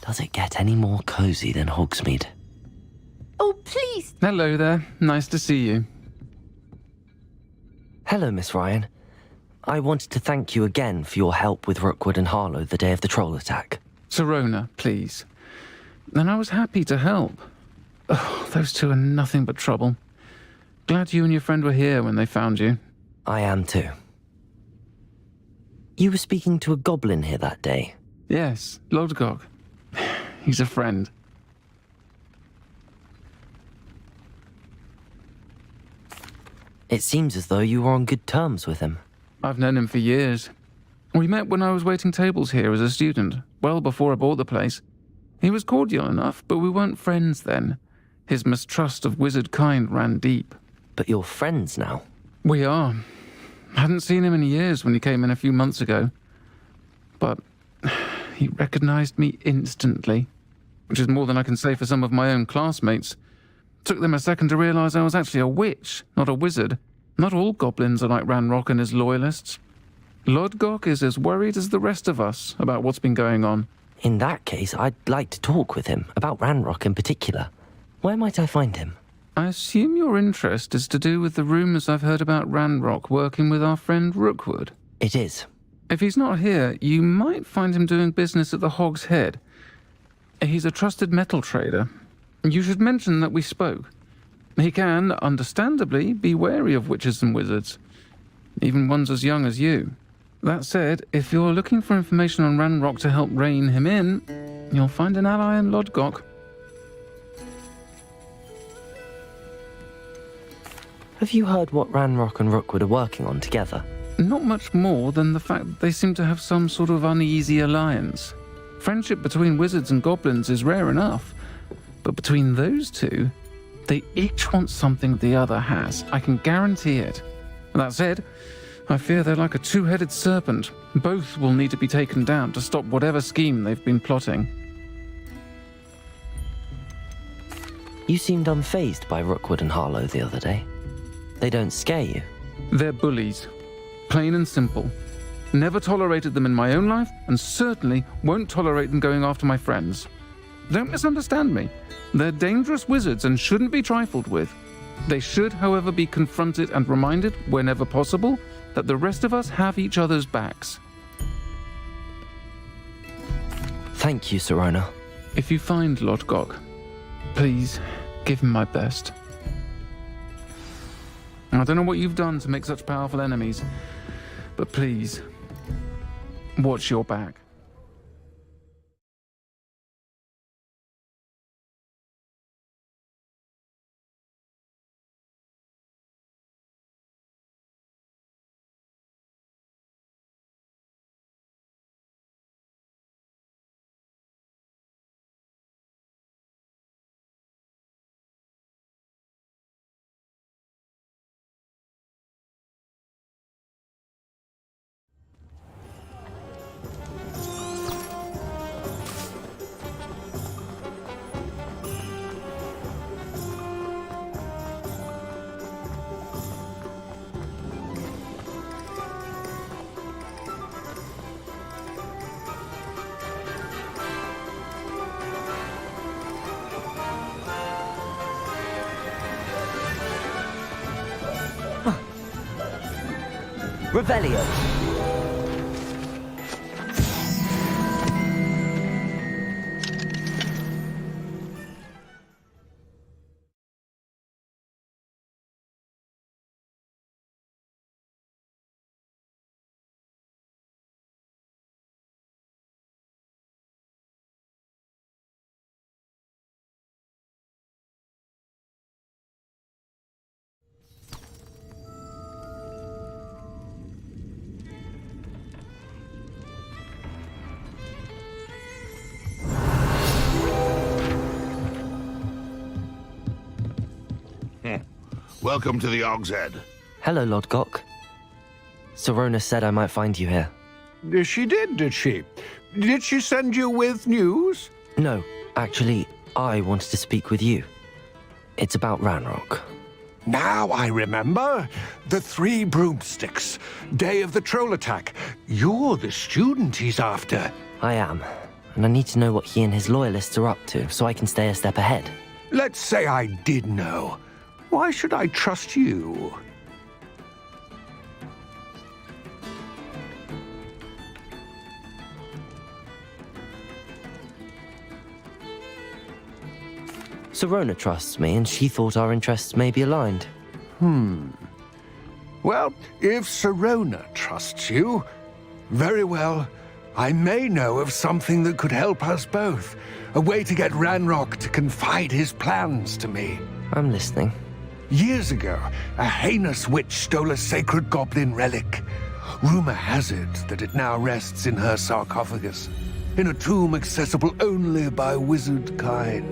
Does it get any more cozy than Hogsmeade? Oh, please! Hello there. Nice to see you. Hello, Miss Ryan. I wanted to thank you again for your help with Rookwood and Harlow the day of the troll attack. Sirona, please. And I was happy to help. Oh, those two are nothing but trouble. Glad you and your friend were here when they found you. I am too. You were speaking to a goblin here that day. Yes, Lodgok. He's a friend. It seems as though you were on good terms with him. I've known him for years. We met when I was waiting tables here as a student, well before I bought the place. He was cordial enough, but we weren't friends then. His mistrust of wizard kind ran deep. But you're friends now. We are. Hadn't seen him in years when he came in a few months ago. But he recognized me instantly, which is more than I can say for some of my own classmates. Took them a second to realize I was actually a witch, not a wizard. Not all goblins are like Ranrock and his loyalists. Lodgok is as worried as the rest of us about what's been going on. In that case, I'd like to talk with him, about Ranrock in particular. Where might I find him? I assume your interest is to do with the rumors I've heard about Ranrock working with our friend Rookwood. It is. If he's not here, you might find him doing business at the Hog's Head. He's a trusted metal trader. You should mention that we spoke. He can, understandably, be wary of witches and wizards, even ones as young as you. That said, if you're looking for information on Ranrock to help rein him in, you'll find an ally in Lodgok. Have you heard what Ranrock and Rookwood are working on together? Not much more than the fact that they seem to have some sort of uneasy alliance. Friendship between wizards and goblins is rare enough, but between those two, they each want something the other has. I can guarantee it. That said, I fear they're like a two-headed serpent. Both will need to be taken down to stop whatever scheme they've been plotting. You seemed unfazed by Rookwood and Harlow the other day. They don't scare you. They're bullies. Plain and simple. Never tolerated them in my own life, and certainly won't tolerate them going after my friends. Don't misunderstand me. They're dangerous wizards and shouldn't be trifled with. They should, however, be confronted and reminded, whenever possible, that the rest of us have each other's backs. Thank you, Sirona. If you find Lodgok, please give him my best. I don't know what you've done to make such powerful enemies, but please, watch your back. Revelio! Welcome to the Hog's Head. Hello, Lodgok. Sirona said I might find you here. She did she? Did she send you with news? No, actually, I wanted to speak with you. It's about Ranrock. Now I remember. The 3 broomsticks. Day of the troll attack. You're the student he's after. I am. and I need to know what he and his loyalists are up to so I can stay a step ahead. Let's say I did know. Why should I trust you? Sirona trusts me, and she thought our interests may be aligned. Well, if Sirona trusts you, very well. I may know of something that could help us both. A way to get Ranrock to confide his plans to me. I'm listening. Years ago, a heinous witch stole a sacred goblin relic. Rumor has it that it now rests in her sarcophagus, in a tomb accessible only by wizard kind.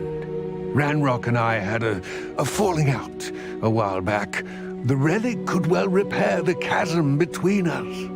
Ranrock and I had a falling out a while back. The relic could well repair the chasm between us.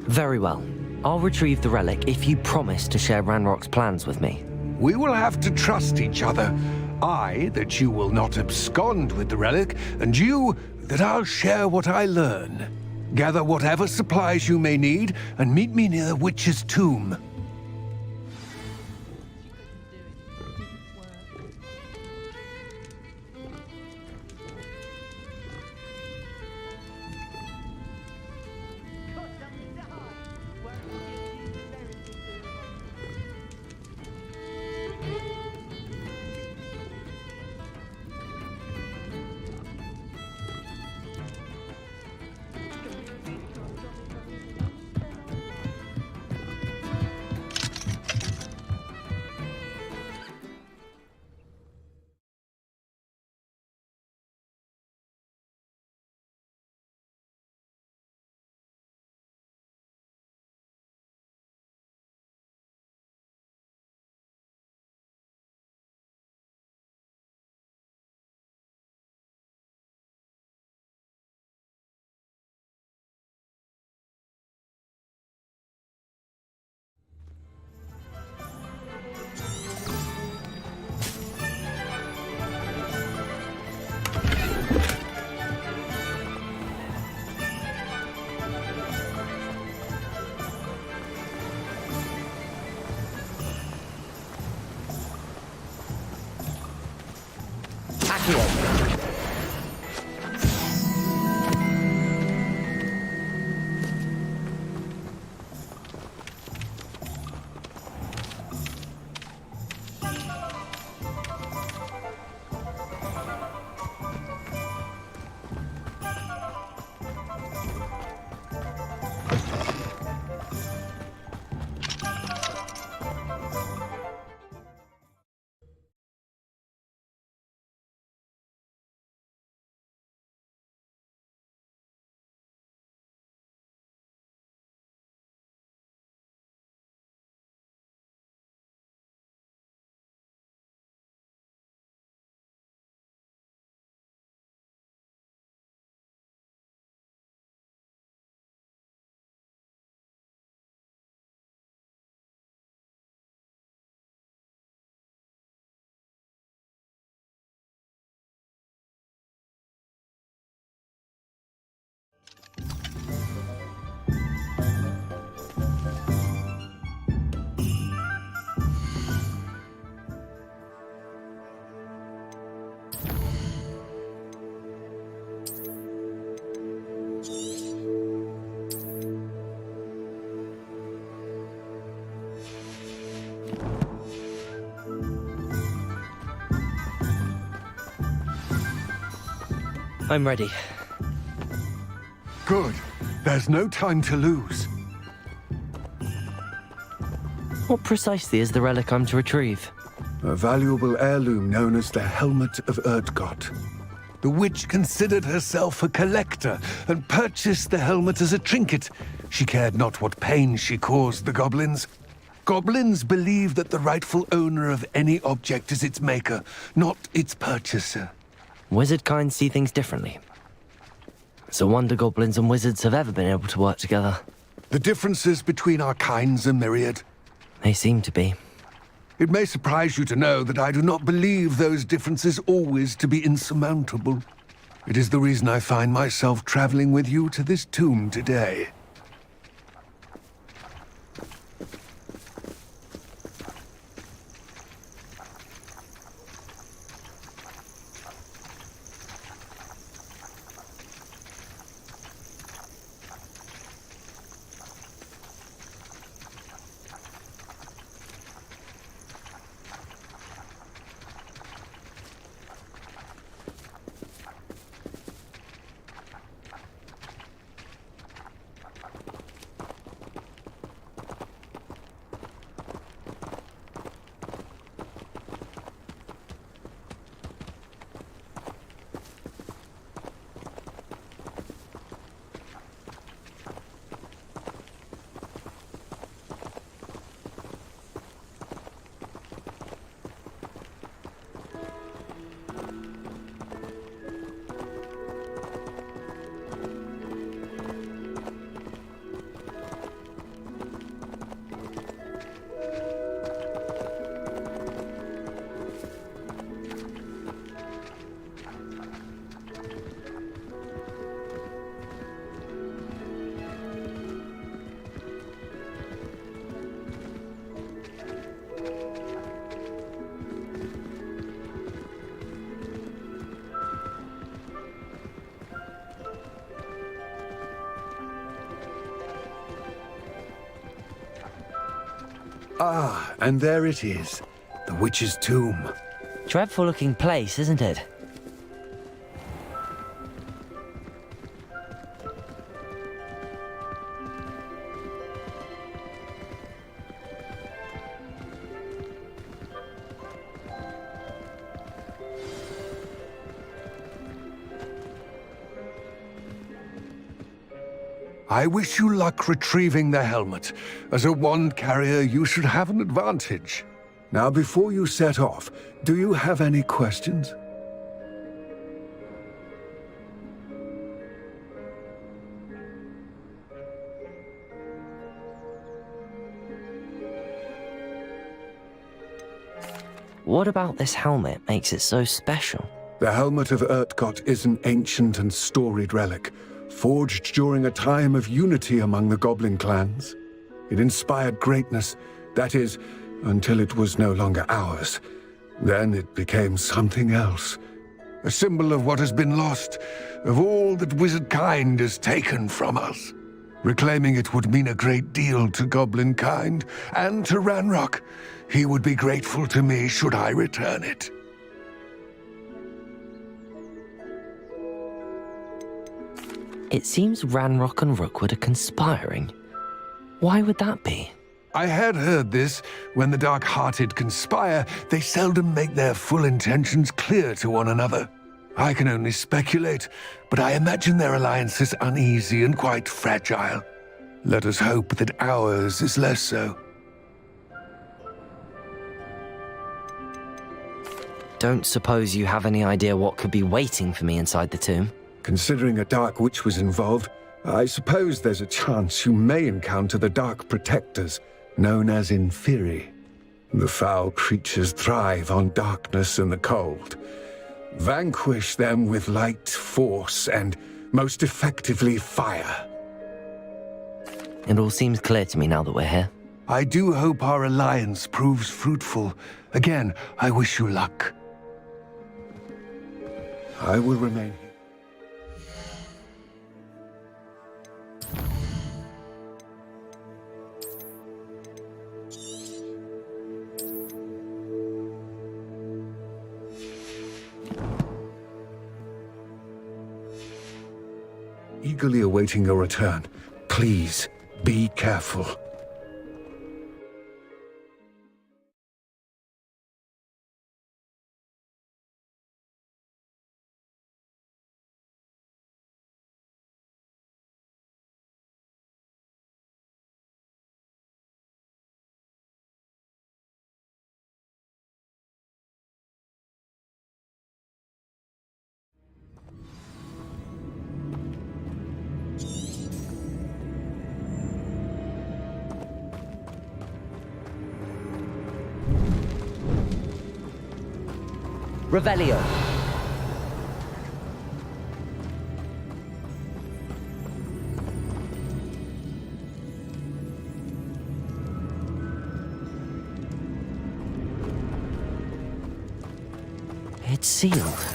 Very well. I'll retrieve the relic if you promise to share Ranrock's plans with me. We will have to trust each other. I, that you will not abscond with the relic, and you, that I'll share what I learn. Gather whatever supplies you may need, and meet me near the witch's tomb. I'm ready. Good. There's no time to lose. What precisely is the relic I'm to retrieve? A valuable heirloom known as the Helmet of Erdgott. The witch considered herself a collector and purchased the helmet as a trinket. She cared not what pain she caused the goblins. Goblins believe that the rightful owner of any object is its maker, not its purchaser. Wizard kind see things differently. It's a wonder goblins and wizards have ever been able to work together. The differences between our kinds are myriad. They seem to be. It may surprise you to know that I do not believe those differences always to be insurmountable. It is the reason I find myself traveling with you to this tomb today. Ah, and there it is. The witch's tomb. Dreadful looking place, isn't it? I wish you luck retrieving the helmet. As a wand carrier, you should have an advantage. Now, before you set off, do you have any questions? What about this helmet makes it so special? The helmet of Urtkot is an ancient and storied relic, forged during a time of unity among the goblin clans. It inspired greatness, that is, until it was no longer ours. Then it became something else. A symbol of what has been lost, of all that wizard kind has taken from us. Reclaiming it would mean a great deal to goblin kind, and to Ranrock. He would be grateful to me should I return it. It seems Ranrock and Rookwood are conspiring. Why would that be? I had heard this. When the dark-hearted conspire, they seldom make their full intentions clear to one another. I can only speculate, but I imagine their alliance is uneasy and quite fragile. Let us hope that ours is less so. Don't suppose you have any idea what could be waiting for me inside the tomb? Considering a Dark Witch was involved, I suppose there's a chance you may encounter the Dark Protectors, known as Inferi. The foul creatures thrive on darkness and the cold. Vanquish them with light, force, and most effectively fire. It all seems clear to me now that we're here. I do hope our alliance proves fruitful. Again, I wish you luck. I will remain here. Eagerly awaiting your return. Please, be careful. Revelio. It's sealed.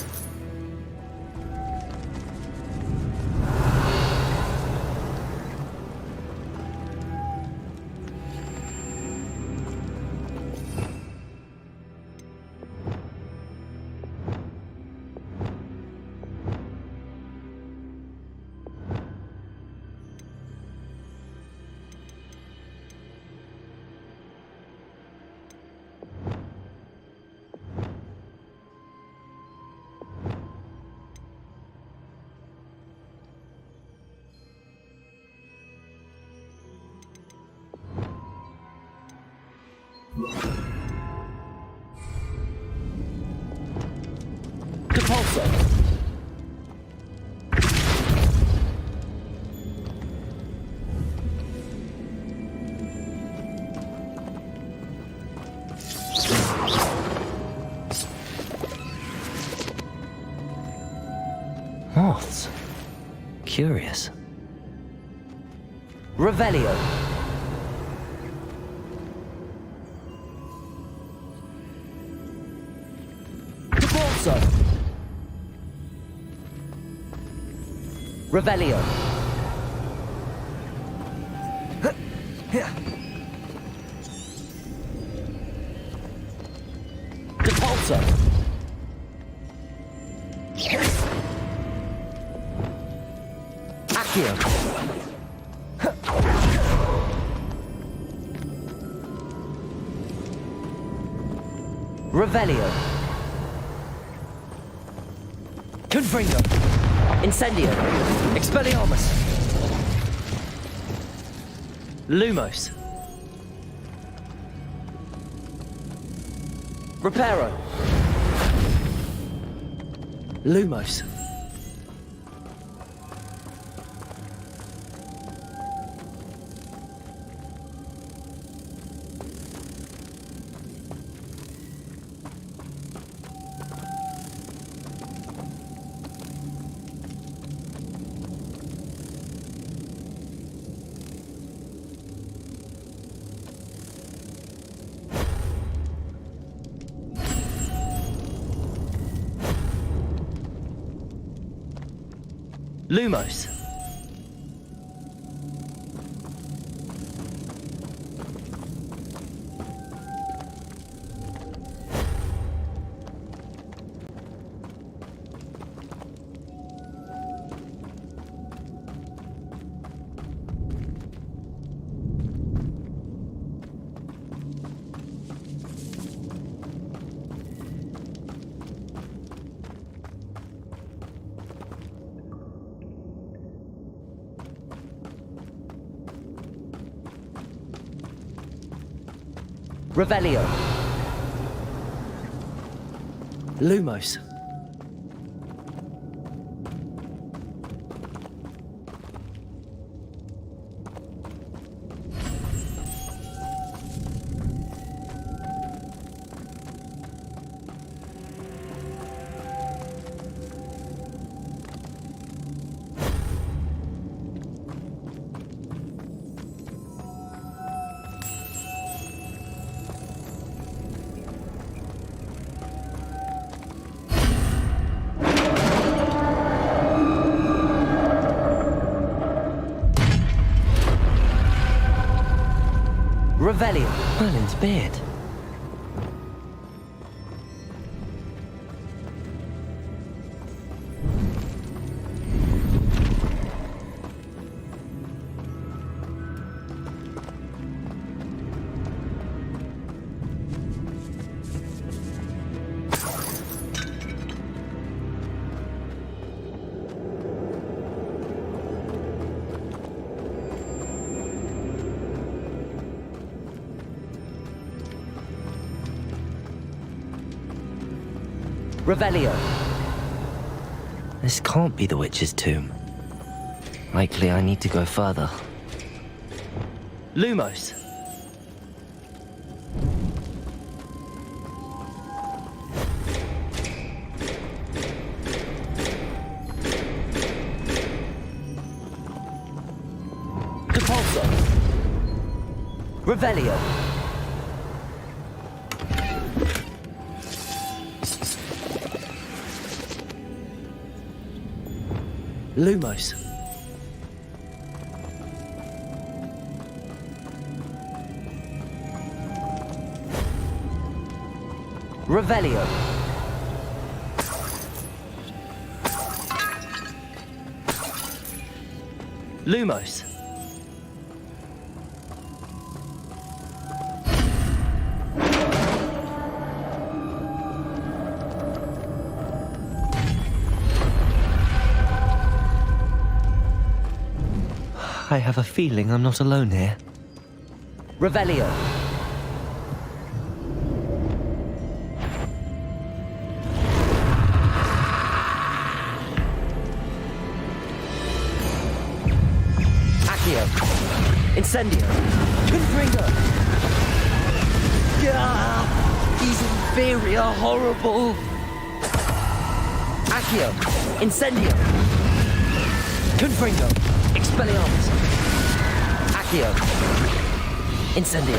Depulso. Moths. Curious. Revelio. Depulso. Revelio. Depulso. Accio. Revelio. Confringo. Incendio. Expelliarmus. Lumos. Reparo. Lumos. Lumos. Revelio. Lumos. Revelio. Merlin's beard. Revelio. This can't be the witch's tomb. Likely I need to go further. Lumos. Depulso. Revelio. Lumos. Revelio. Lumos. I have a feeling I'm not alone here. Revelio. Accio. Incendio. Confringo. Gah! These inferior horrible. Accio. Incendio. Confringo. Expelliarmus. Accio. Incendio.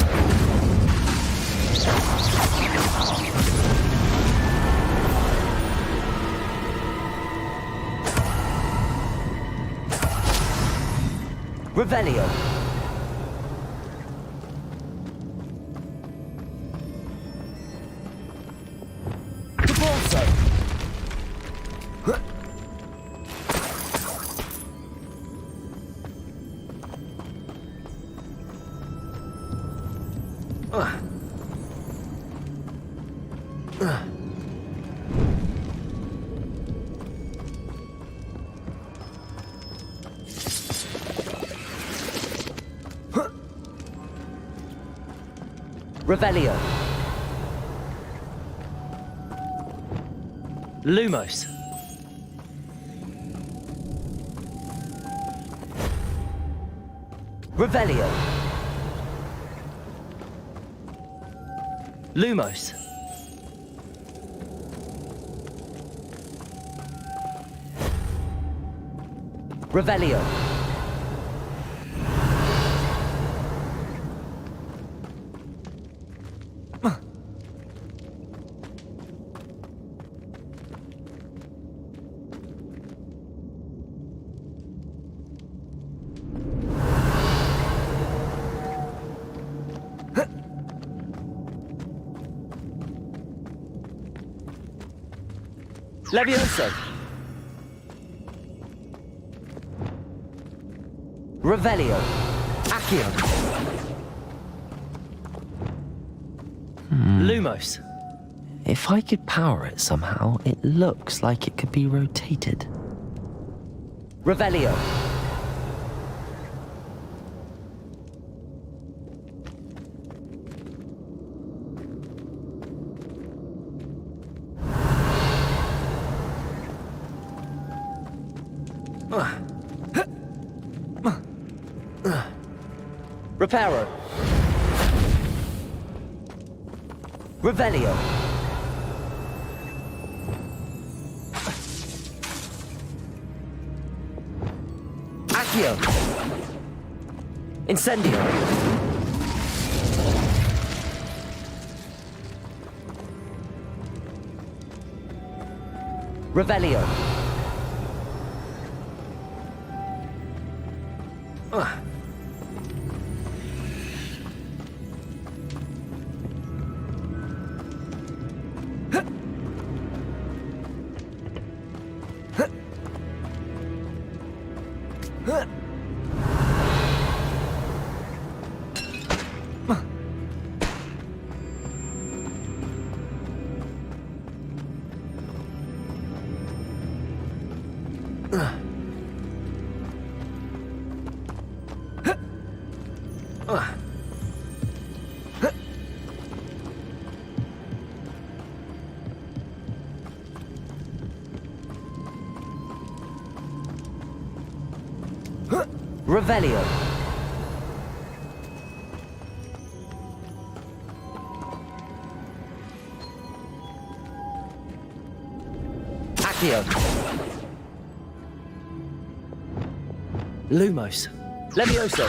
Revelio. Cabrera. Revelio. Lumos. Revelio. Lumos. Revelio. Levioso. Revelio. Accio. Lumos. If I could power it somehow, it looks like it could be rotated. Revelio. Reparo. Revelio. Accio. Incendio. Revelio. Revelio. Accio. Lumos. Levioso.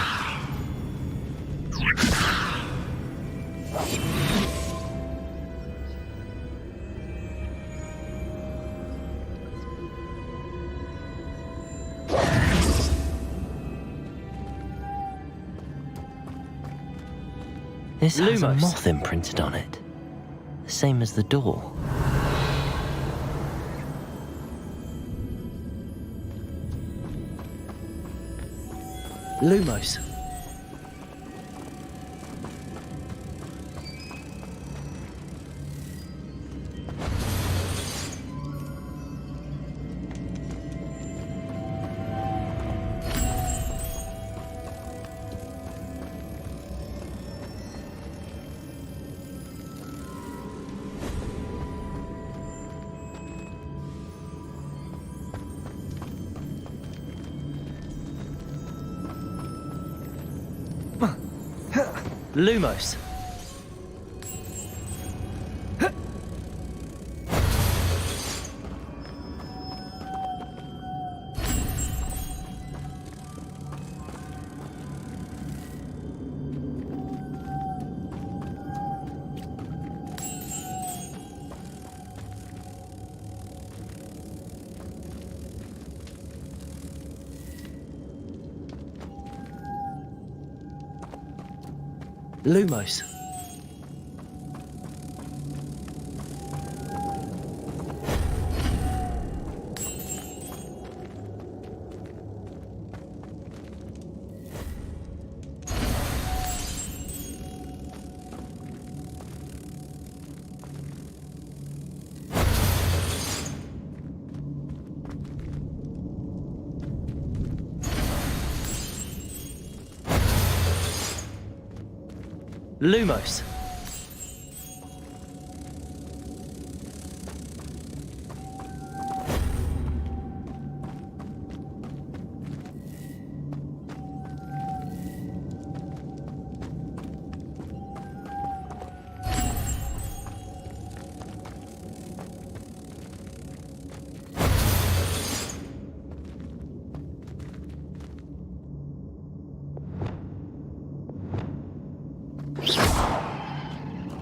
This has a Lumos. moth imprinted on it. The same as the door. Lumos. Lumos. Lumos. Lumos.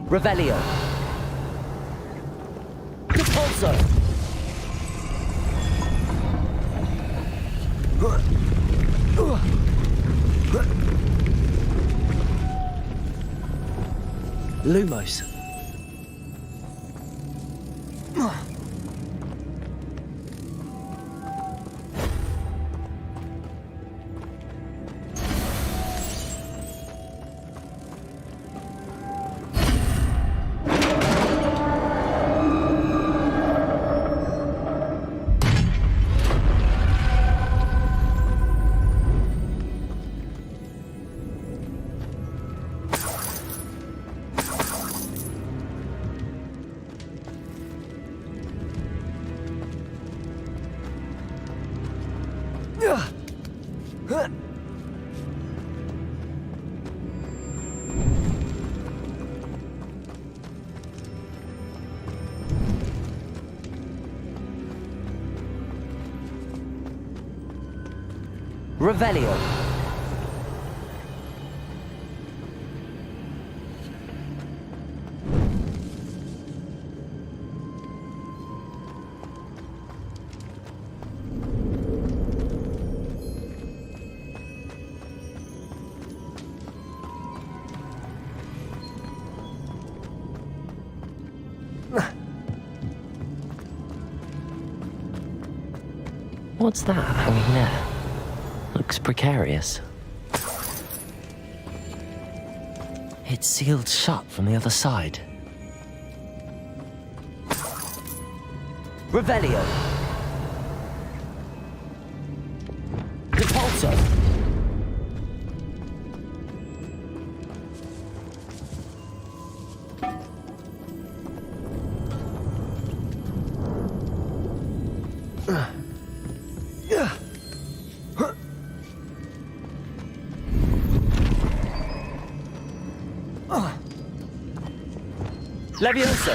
Revelio. Repulso. Lumos. Revelio. What's that hanging there? Looks precarious. It's sealed shut from the other side. Revelio. Repulso. Levioso.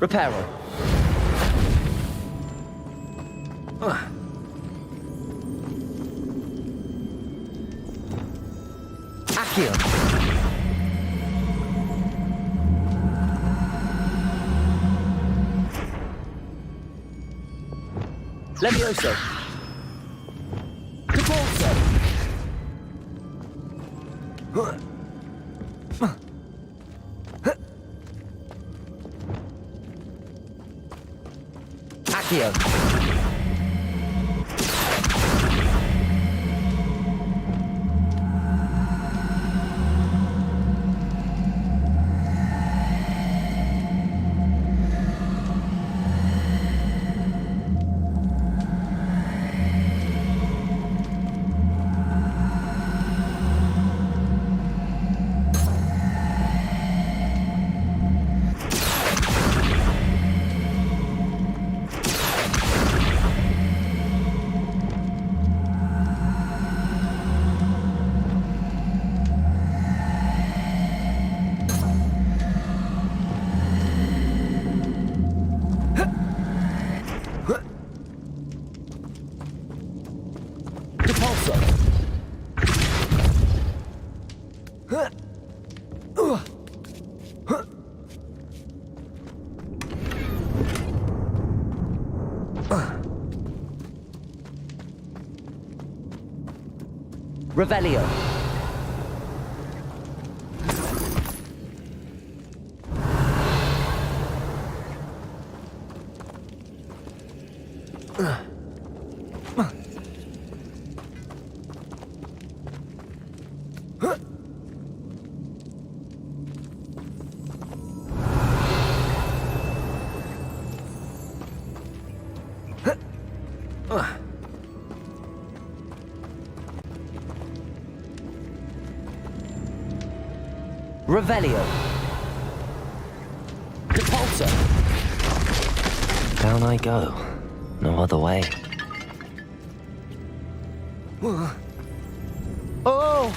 Reparo. Accio. Levioso. Capalzo. Accio. Revelio. Revelio. Capalzo. Down I go. No other way. Oh!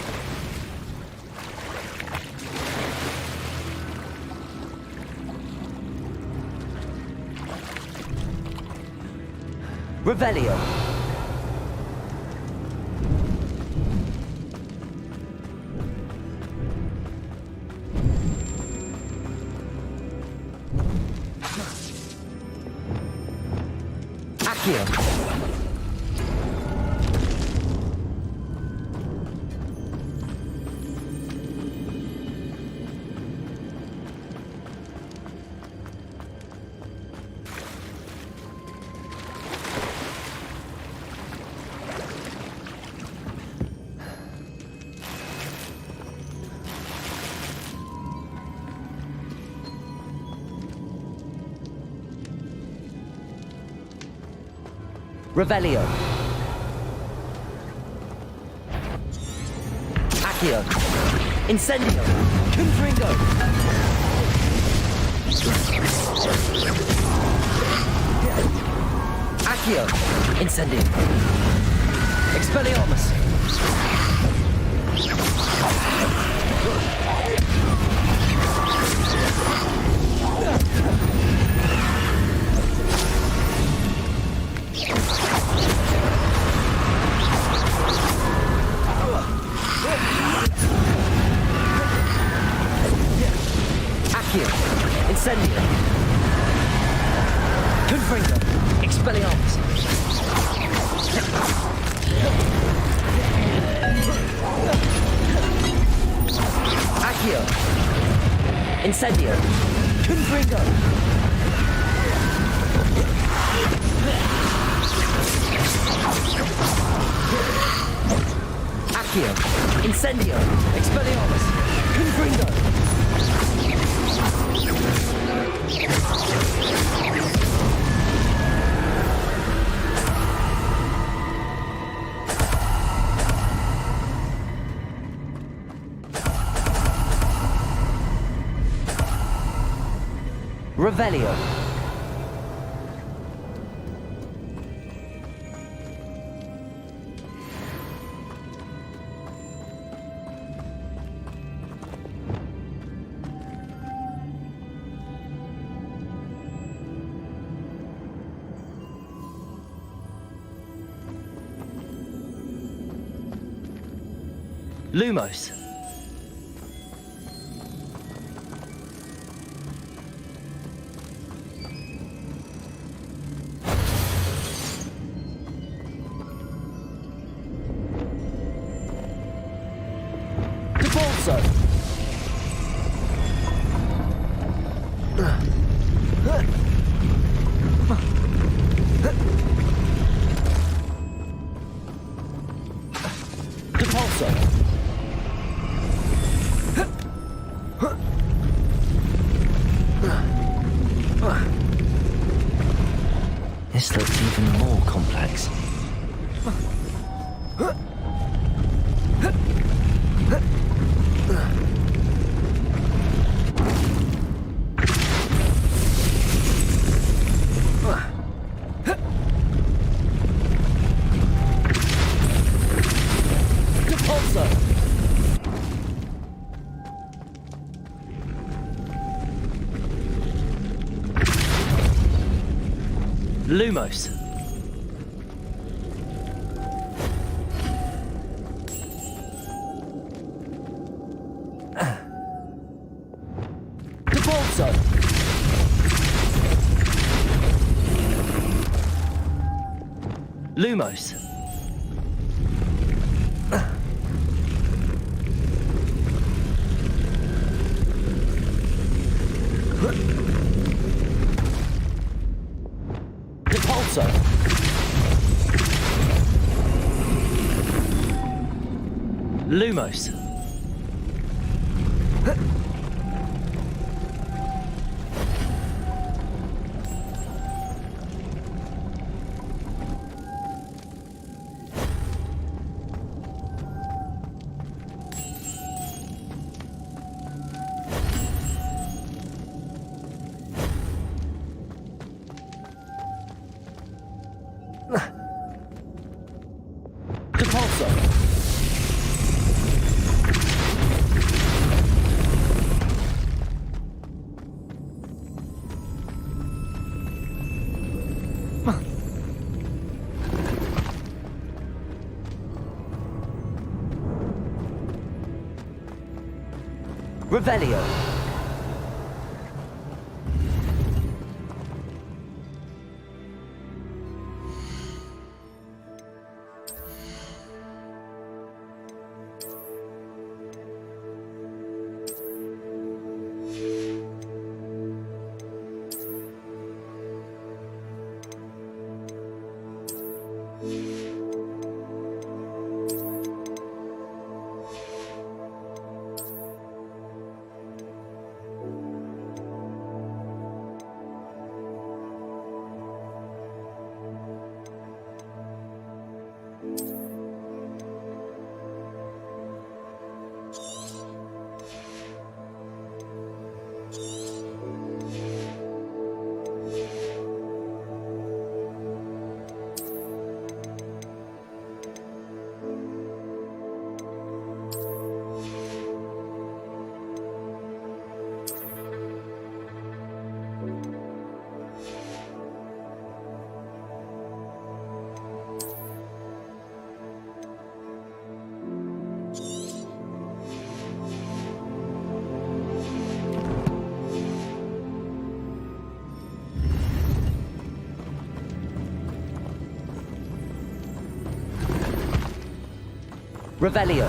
Revelio. Accio. Revelio. Accio. Incendio. Confringo. Accio. Incendio. Expelliarmus. Accio. Incendio. Confringo. Expelliarmus. Accio. Incendio. Confringo. Accio. Incendio. Expelliarmus. Confringo. Revelio. Lumos. Repulsor! Repulsor! This looks even more complex. Lumos. Repulsor! Lumos. Repulsor! Lumos. Repulsor! Revelio! Revelio!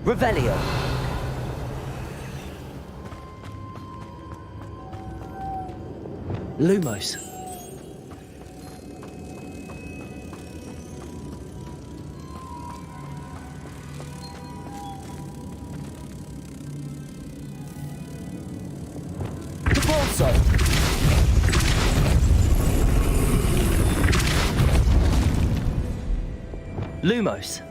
Revelio! Lumos. Repulsor! Lumos.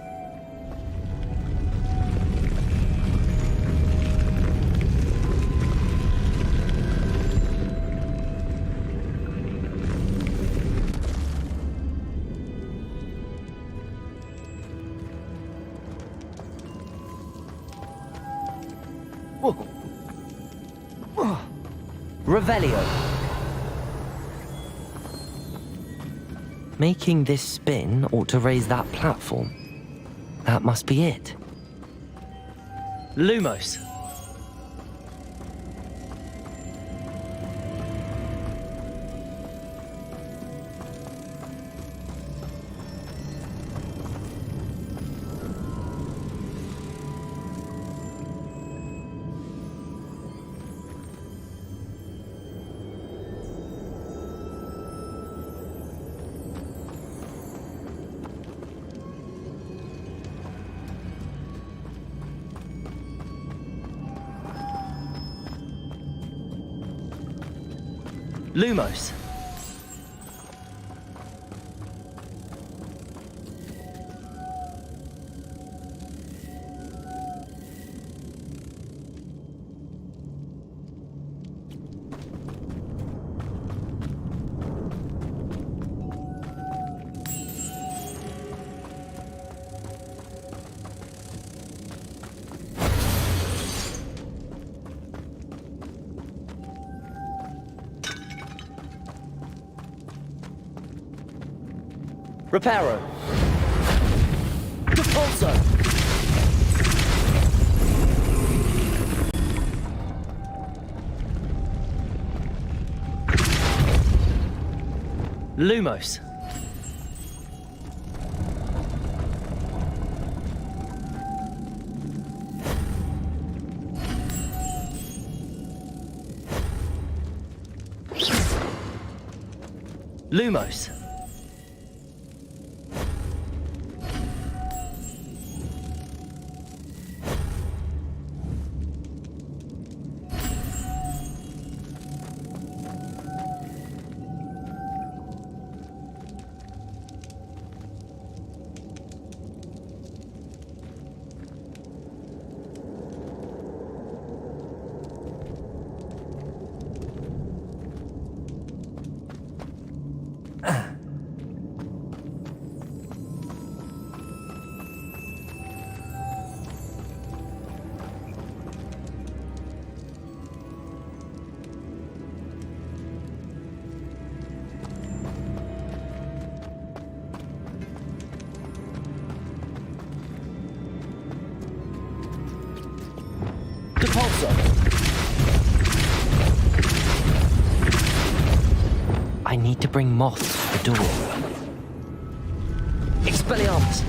Revelio. Making this spin ought to raise that platform. That must be it. Lumos. Lumos. Reparo. Repulsor. Lumos. Lumos. I need to bring moths to the door. Expelliarmus!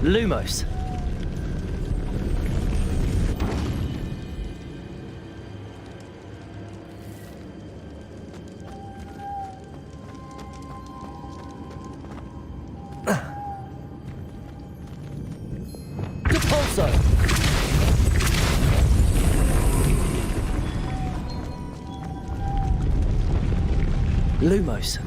Lumos. Repulsor. Lumos.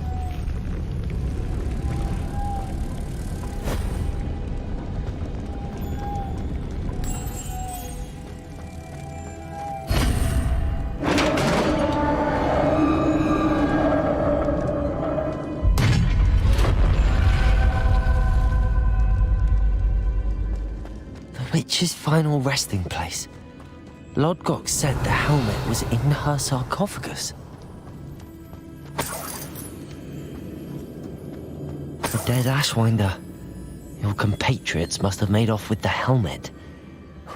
Witch's final resting place. Lodgok said the helmet was in her sarcophagus. The dead Ashwinder. Your compatriots must have made off with the helmet.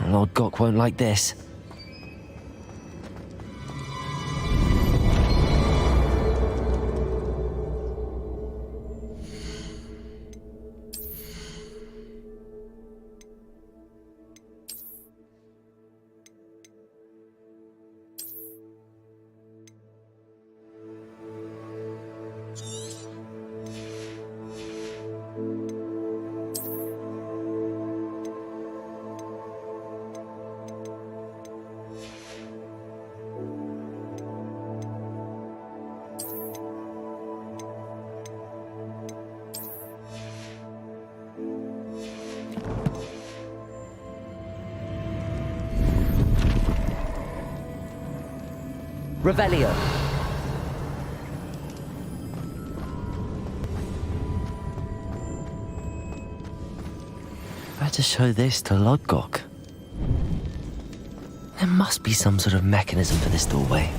Lodgok won't like this. Revelio. Better show this to Lodgok. There must be some sort of mechanism for this doorway.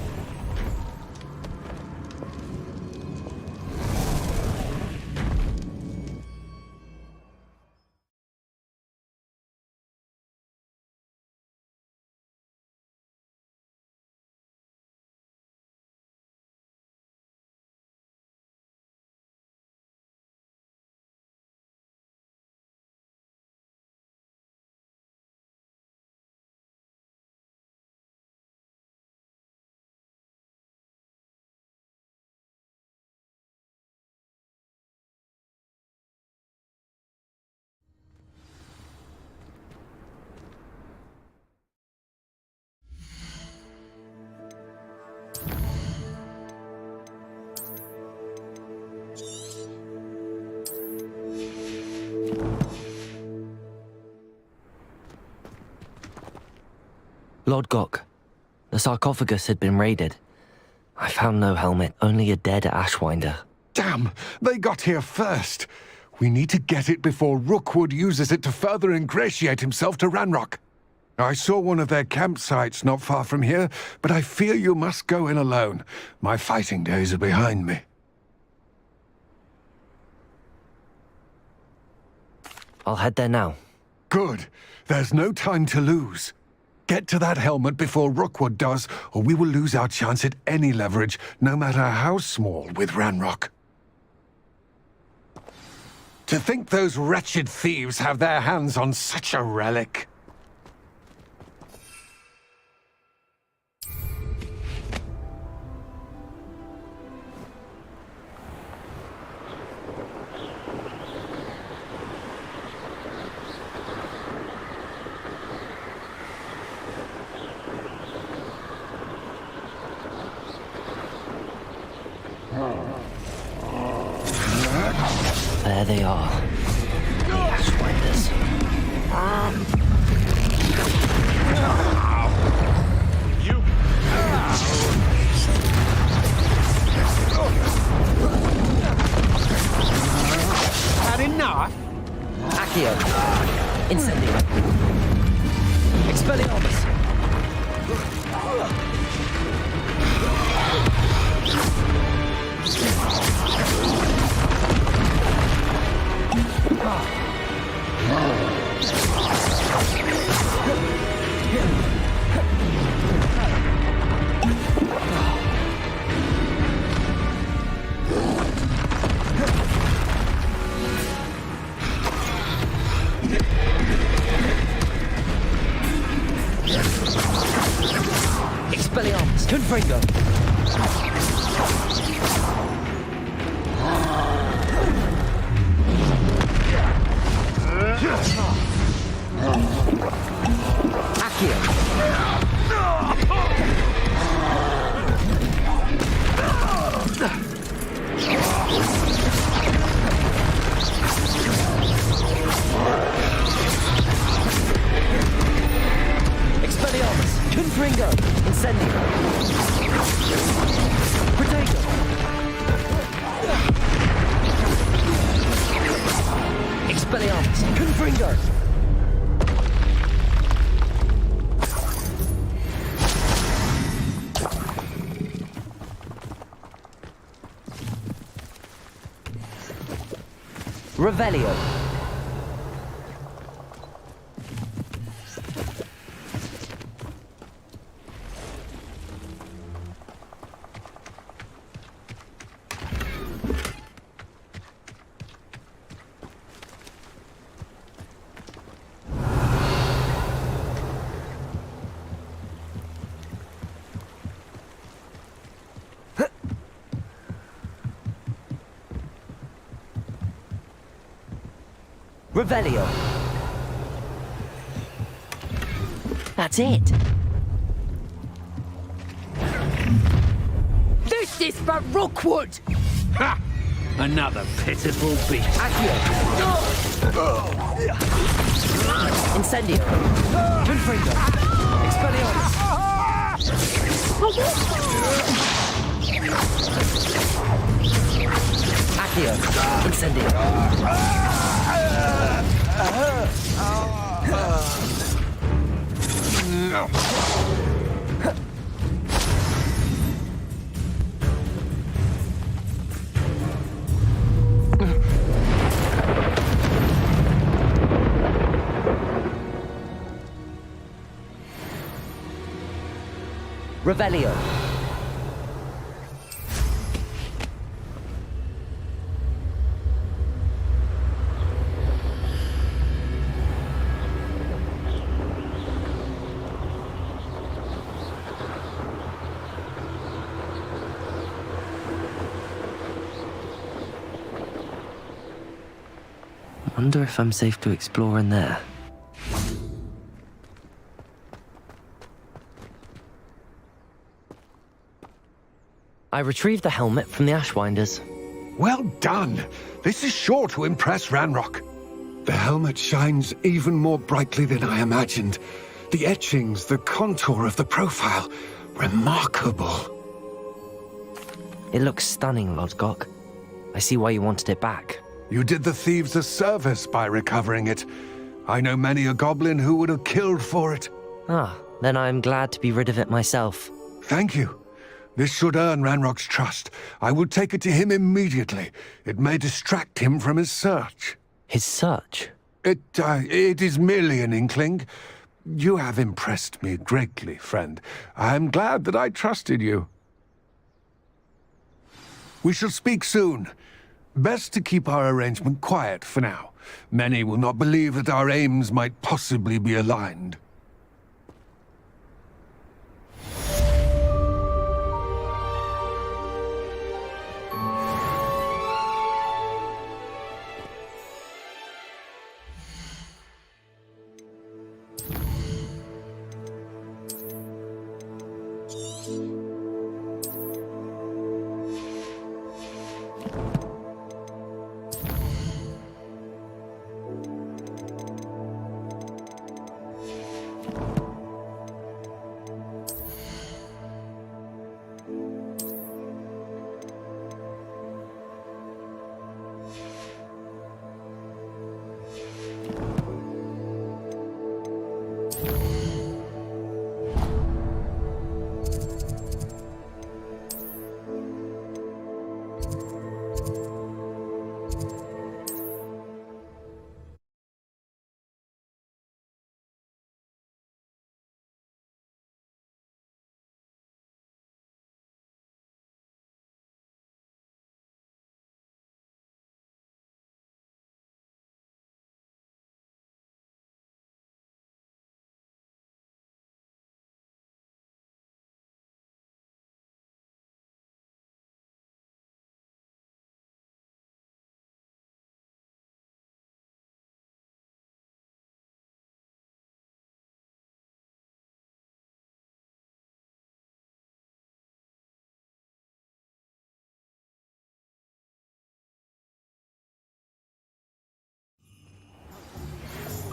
Lodgok, the sarcophagus had been raided. I found no helmet, only a dead Ashwinder. Damn! They got here first. We need to get it before Rookwood uses it to further ingratiate himself to Ranrock. I saw one of their campsites not far from here, but I fear you must go in alone. My fighting days are behind me. I'll head there now. Good. There's no time to lose. Get to that helmet before Rookwood does, or we will lose our chance at any leverage, no matter how small, with Ranrock. To think those wretched thieves have their hands on such a relic. There they are. The Ashwinders. You. Had enough? Accio. Incendio. Expelliarmus. Expelliarmus. Confringo. Expelliarmus. Confringo. Incendio. Potato. Expelliarmus. Confringo. Revelio. Revelio. That's it. This is for Rookwood! Ha! Another pitiful beast. Accio. Incendio. Confringo. Expelliarmus. Here, incendio. Revelio. Wonder if I'm safe to explore in there. I retrieved the helmet from the Ashwinders. Well done. This is sure to impress Ranrock. The helmet shines even more brightly than I imagined. The etchings, the contour of the profile, remarkable. It looks stunning, Lodgok. I see why you wanted it back. You did the thieves a service by recovering it. I know many a goblin who would have killed for it. Ah, then I'm glad to be rid of it myself. Thank you. This should earn Ranrock's trust. I will take it to him immediately. It may distract him from his search. His search? It is merely an inkling. You have impressed me greatly, friend. I am glad that I trusted you. We shall speak soon. Best to keep our arrangement quiet for now. Many will not believe that our aims might possibly be aligned.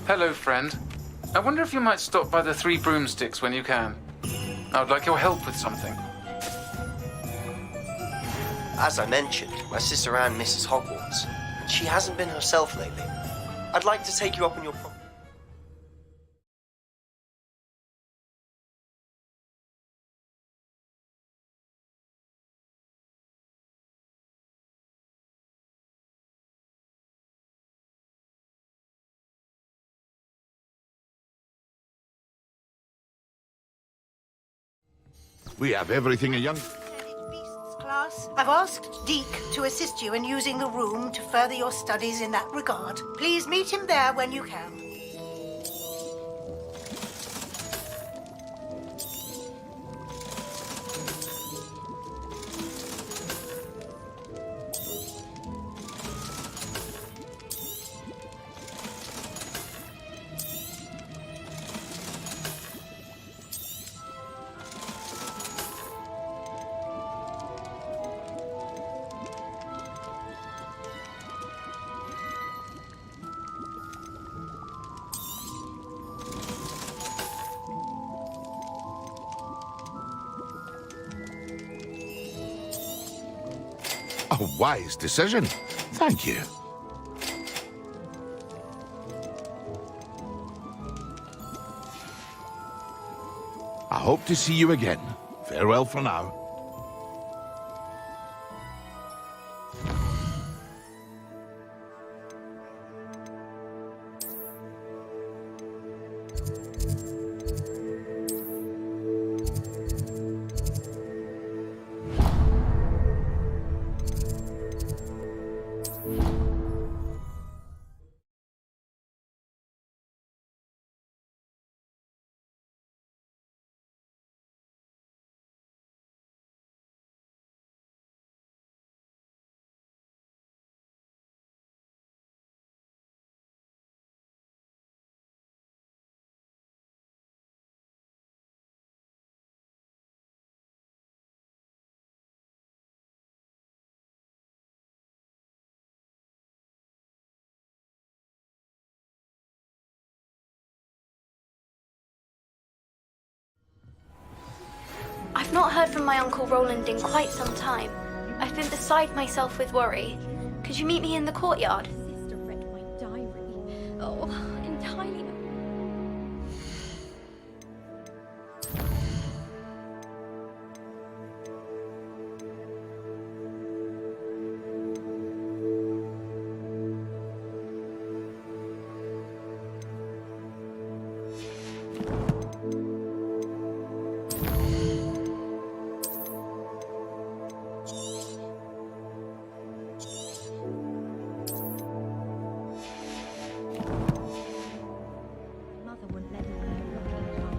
Hello, friend. I wonder if you might stop by the Three Broomsticks when you can. I would like your help with something. As I mentioned, my sister Anne misses Hogwarts, and she hasn't been herself lately. I'd like to take you up on your promise. We have everything a young... Beasts class. I've asked Deke to assist you in using the room to further your studies in that regard. Please meet him there when you can. A wise decision. Thank you. I hope to see you again. Farewell for now. I've not heard from my Uncle Roland in quite some time. I've been beside myself with worry. Could you meet me in the courtyard? Sister read my diary. Oh, entirely. Mother wouldn't let me go looking home.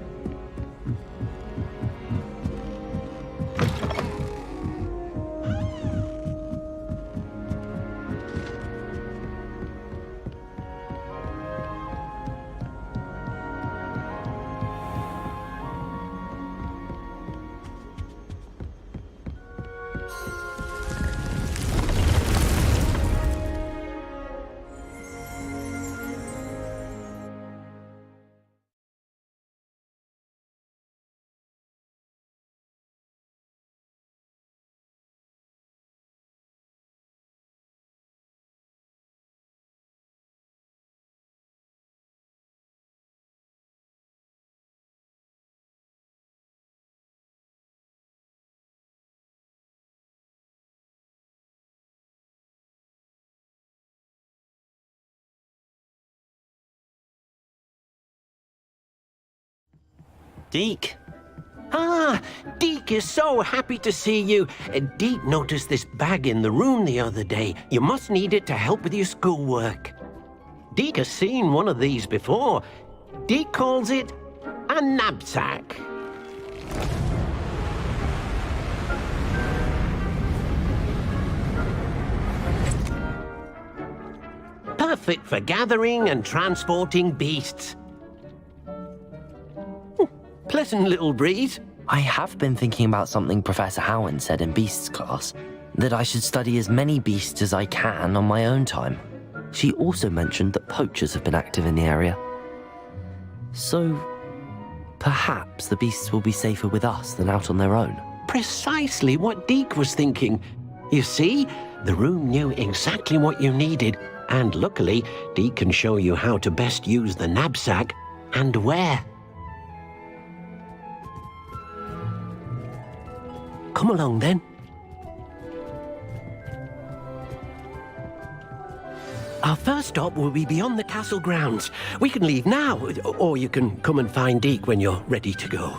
Deke? Ah, Deke is so happy to see you. Deke noticed this bag in the room the other day. You must need it to help with your schoolwork. Deke has seen one of these before. Deke calls it a knapsack. Perfect for gathering and transporting beasts. Pleasant little breeze. I have been thinking about something Professor Howland said in Beasts class, that I should study as many beasts as I can on my own time. She also mentioned that poachers have been active in the area. So, perhaps the beasts will be safer with us than out on their own. Precisely what Deke was thinking. You see, the room knew exactly what you needed, and luckily, Deke can show you how to best use the knapsack and where. Come along, then. Our first stop will be beyond the castle grounds. We can leave now, or you can come and find Deke when you're ready to go.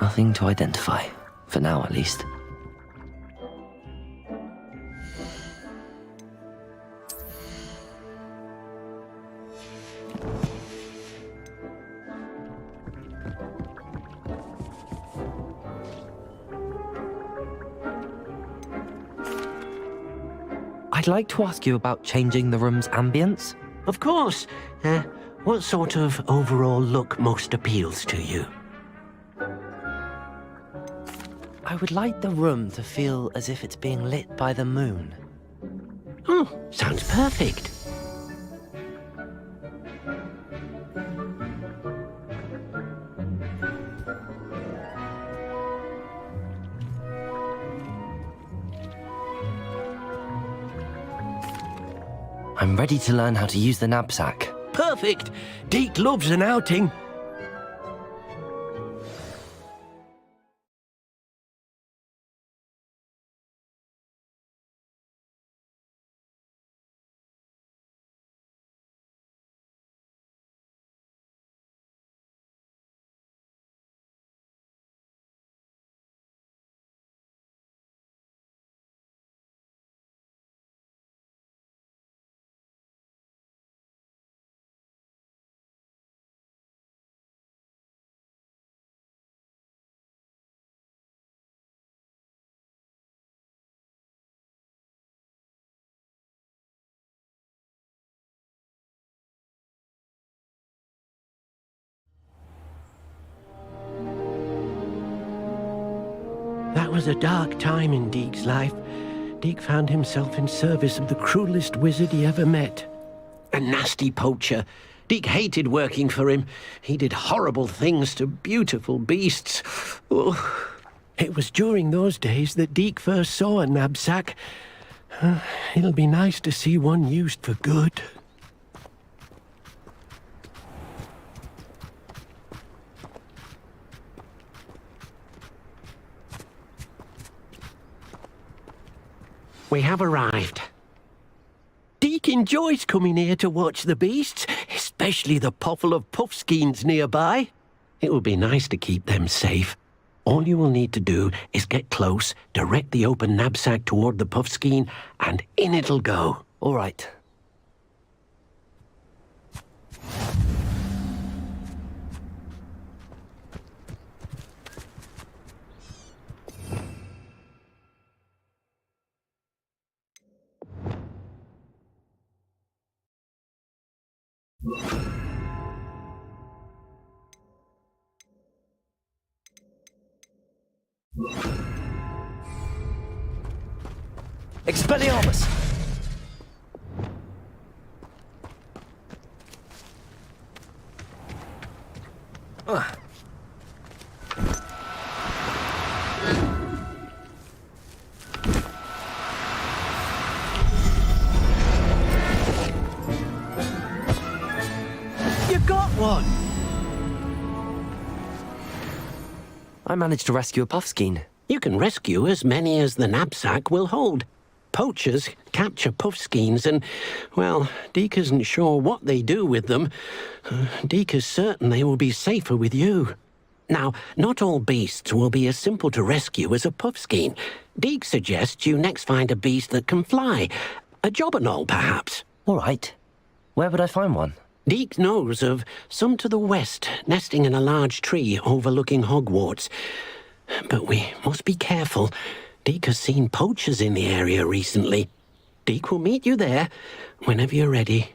Nothing to identify. For now, at least. I'd like to ask you about changing the room's ambience. Of course. What sort of overall look most appeals to you? I would like the room to feel as if it's being lit by the moon. Oh, sounds perfect. I'm ready to learn how to use the knapsack. Perfect! Deke loves an outing. That was a dark time in Deke's life. Deke found himself in service of the cruelest wizard he ever met. A nasty poacher. Deke hated working for him. He did horrible things to beautiful beasts. Oh. It was during those days that Deke first saw a knapsack. It'll be nice to see one used for good. We have arrived. Deke enjoys coming here to watch the beasts, especially the potful of puffskeins nearby. It will be nice to keep them safe. All you will need to do is get close, direct the open knapsack toward the puffskein, and in it'll go. All right. Expelliarmus! You got one! I managed to rescue a puffskein. You can rescue as many as the knapsack will hold. Poachers capture puffskeins and, well, Deke isn't sure what they do with them. Deke is certain they will be safer with you. Now, not all beasts will be as simple to rescue as a puffskein. Deke suggests you next find a beast that can fly. A jobberknoll, perhaps. All right. Where would I find one? Deke knows of some to the west, nesting in a large tree overlooking Hogwarts. But we must be careful. Deke has seen poachers in the area recently. Deke will meet you there whenever you're ready.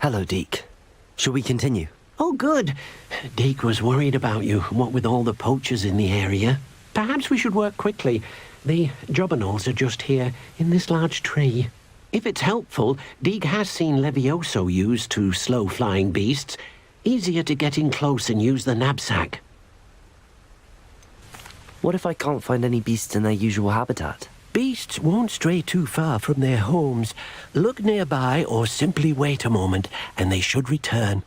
Hello, Deke. Shall we continue? Oh, good. Deke was worried about you, what with all the poachers in the area. Perhaps we should work quickly. The jobberknolls are just here, in this large tree. If it's helpful, Deke has seen Levioso used to slow flying beasts. Easier to get in close and use the knapsack. What if I can't find any beasts in their usual habitat? Beasts won't stray too far from their homes. Look nearby or simply wait a moment, and they should return.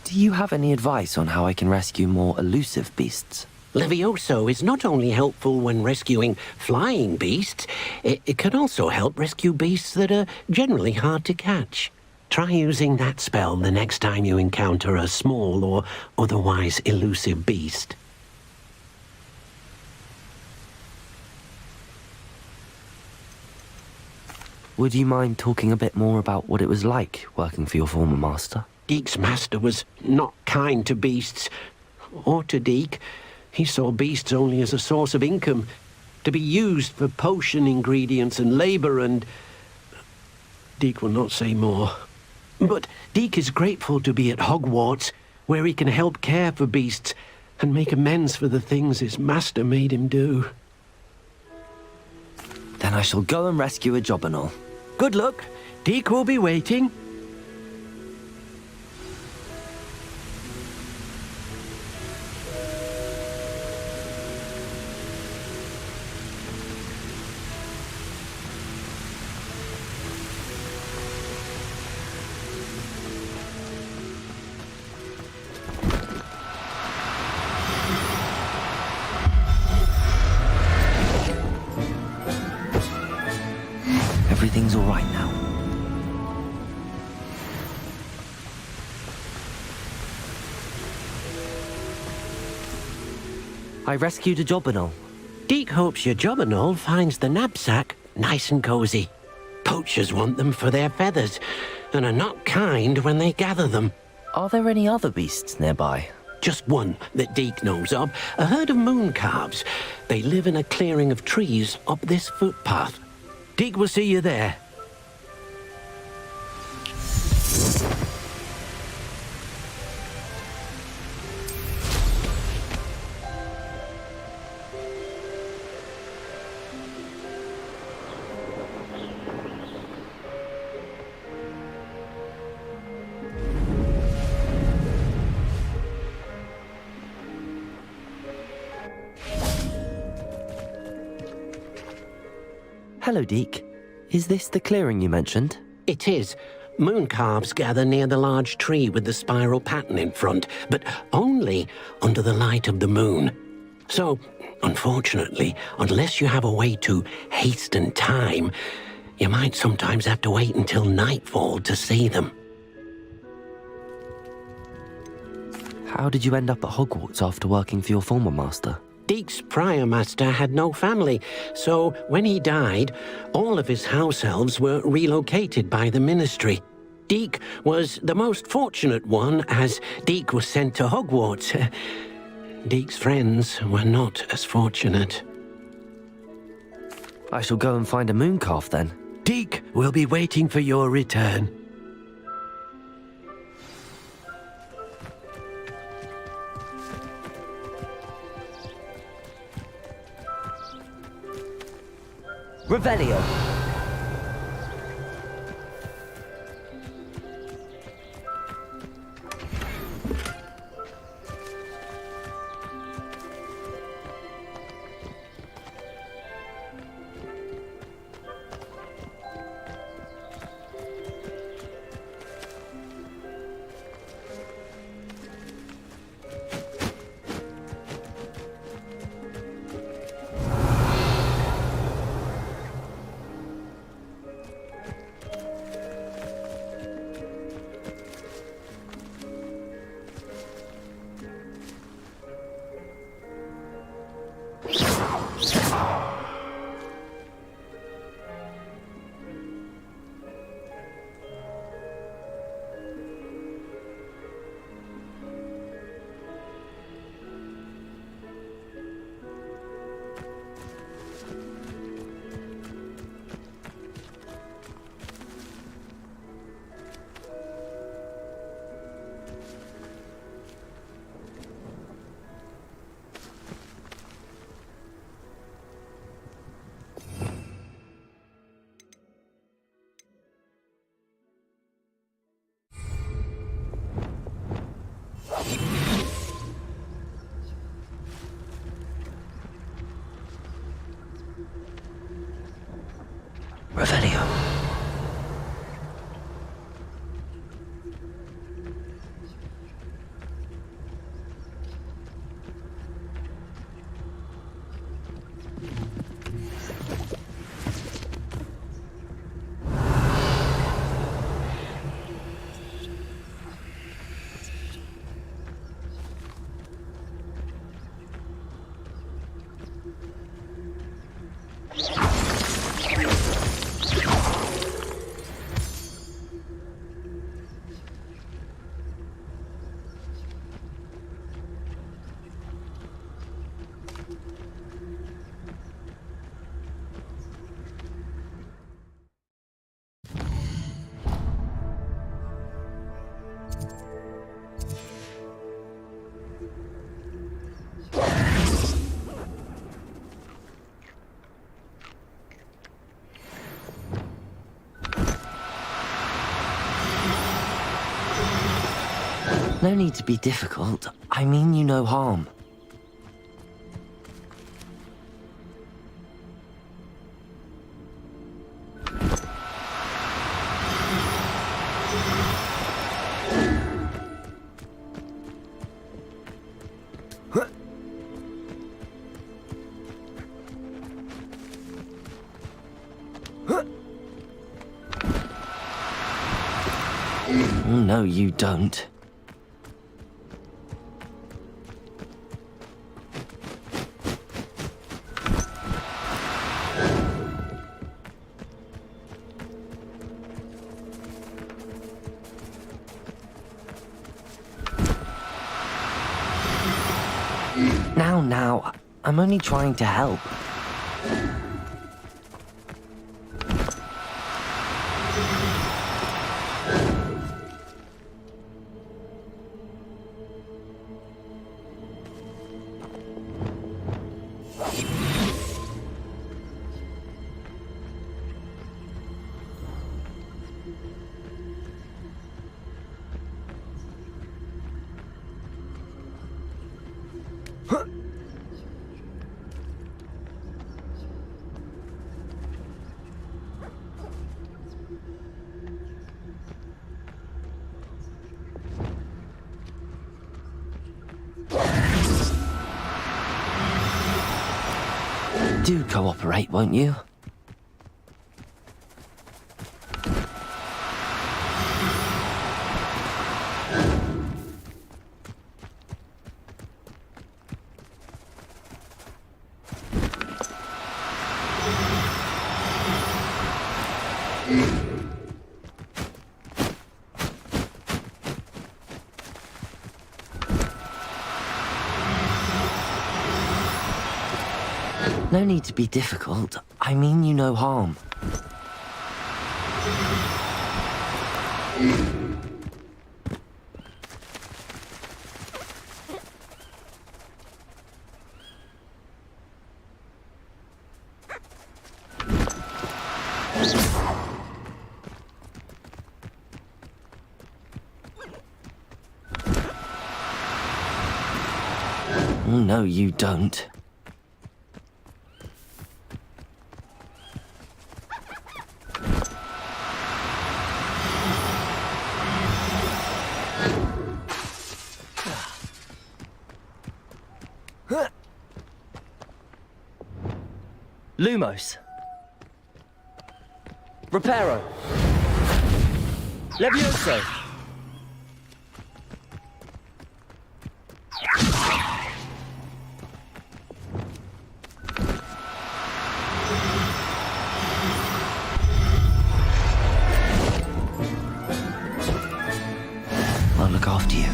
Do you have any advice on how I can rescue more elusive beasts? Levioso is not only helpful when rescuing flying beasts, it can also help rescue beasts that are generally hard to catch. Try using that spell the next time you encounter a small or otherwise elusive beast. Would you mind talking a bit more about what it was like working for your former master? Deke's master was not kind to beasts, or to Deke. He saw beasts only as a source of income, to be used for potion ingredients and labor, and Deke will not say more. But Deke is grateful to be at Hogwarts, where he can help care for beasts and make amends for the things his master made him do. Then I shall go and rescue a jobberknoll. Good luck. Deke will be waiting. Everything's all right now. I rescued a jobberknoll. Deke hopes your jobberknoll finds the knapsack nice and cozy. Poachers want them for their feathers, and are not kind when they gather them. Are there any other beasts nearby? Just one that Deke knows of, a herd of moon calves. They live in a clearing of trees up this footpath. Deke will see you there. Hello, Deke. Is this the clearing you mentioned? It is. Moon calves gather near the large tree with the spiral pattern in front, but only under the light of the moon. So, unfortunately, unless you have a way to hasten time, you might sometimes have to wait until nightfall to see them. How did you end up at Hogwarts after working for your former master? Deke's prior master had no family, so when he died, all of his house elves were relocated by the ministry. Deke was the most fortunate one, as Deke was sent to Hogwarts. Deke's friends were not as fortunate. I shall go and find a moon calf then. Deke will be waiting for your return. Revelio. Revelio. No need to be difficult. I mean you no harm. No, you don't. Now, I'm only trying to help. Do cooperate, won't you? No need to be difficult. I mean you no harm. No, you don't. Lumos. Reparo. Levioso. I'll look after you.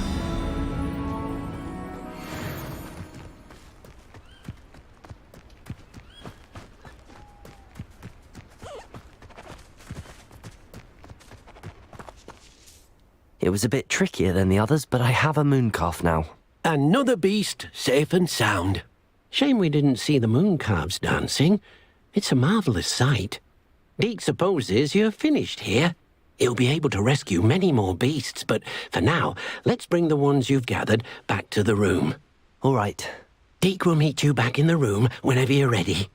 It was a bit trickier than the others, but I have a mooncalf now. Another beast, safe and sound. Shame we didn't see the mooncalves dancing. It's a marvelous sight. Deke supposes you're finished here. He'll be able to rescue many more beasts, but for now, let's bring the ones you've gathered back to the room. All right. Deke will meet you back in the room whenever you're ready.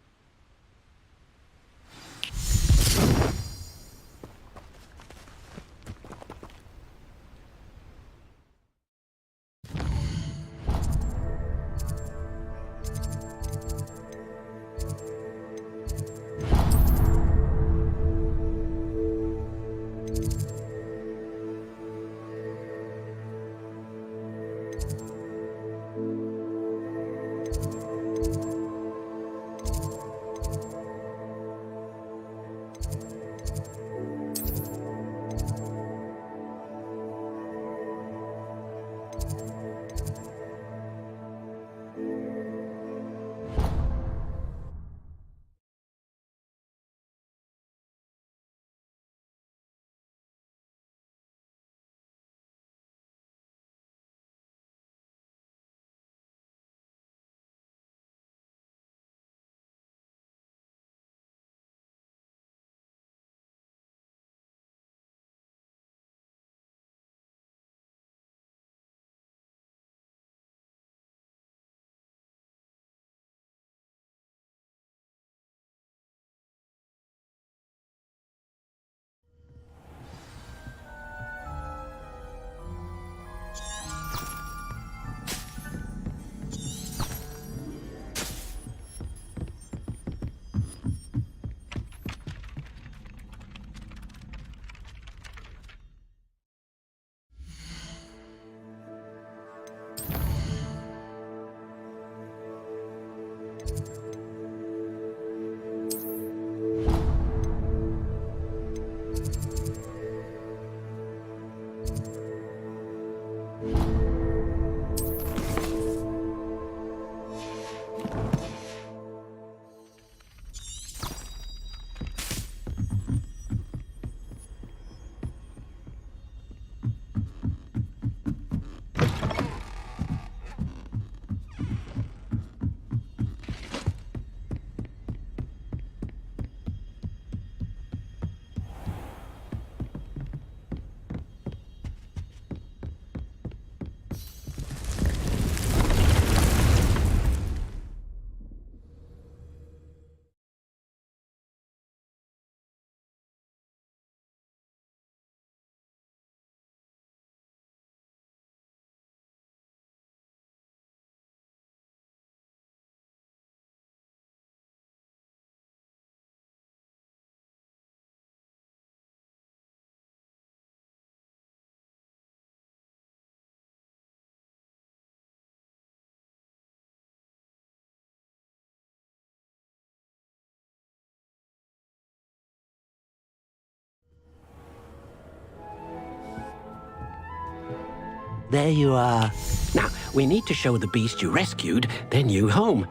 There you are. Now, we need to show the beast you rescued their new home.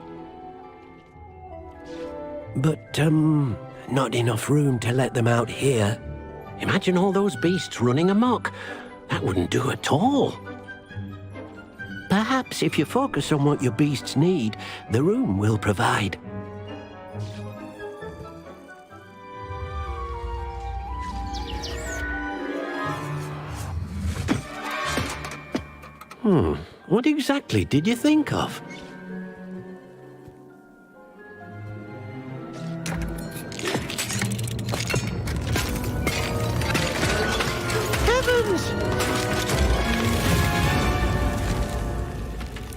But, not enough room to let them out here. Imagine all those beasts running amok. That wouldn't do at all. Perhaps if you focus on what your beasts need, the room will provide. What exactly did you think of? Heavens!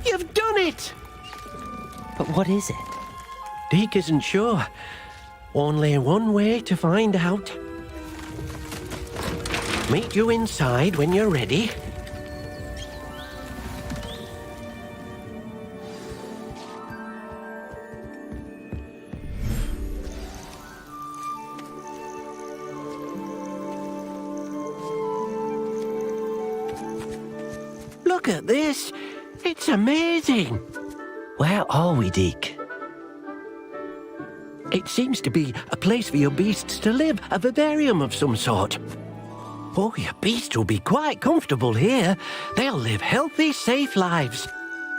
You've done it! But what is it? Deke isn't sure. Only one way to find out. Meet you inside when you're ready. Look at this. It's amazing. Where are we, Deke? It seems to be a place for your beasts to live, a vivarium of some sort. Oh, your beasts will be quite comfortable here. They'll live healthy, safe lives.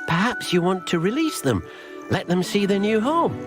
Perhaps you want to release them, let them see their new home.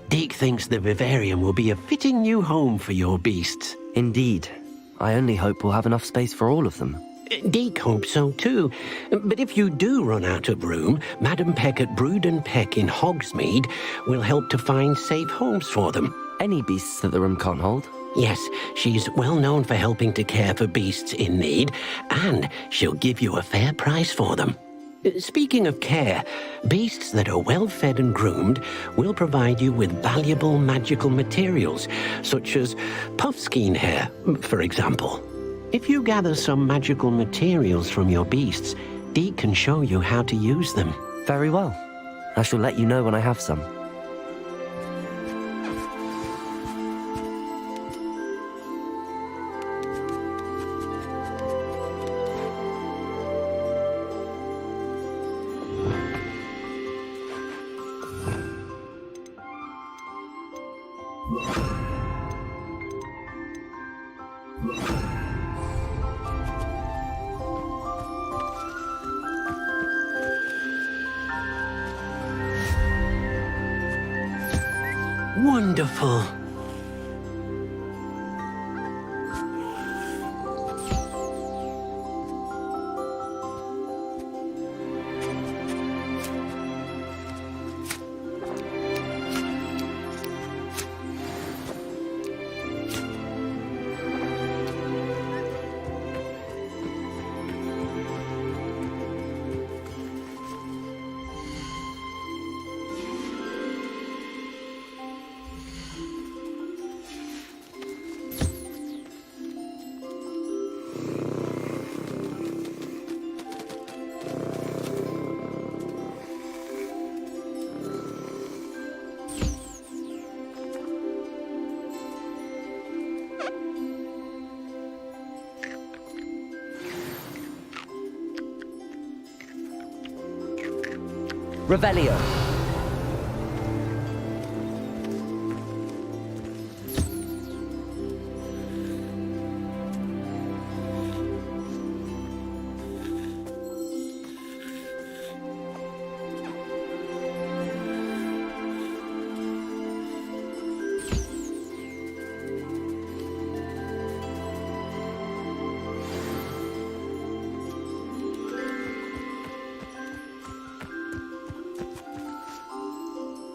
Deke thinks the vivarium will be a fitting new home for your beasts. Indeed. I only hope we'll have enough space for all of them. Deke hopes so too. But if you do run out of room, Madam Peck at Brood and Peck in Hogsmeade will help to find safe homes for them. Any beasts that the room can't hold? Yes, she's well known for helping to care for beasts in need, and she'll give you a fair price for them. Speaking of care, beasts that are well fed and groomed will provide you with valuable magical materials, such as puffskein hair, for example. If you gather some magical materials from your beasts, Deke can show you how to use them. Very well. I shall let you know when I have some. Wonderful. Revelio.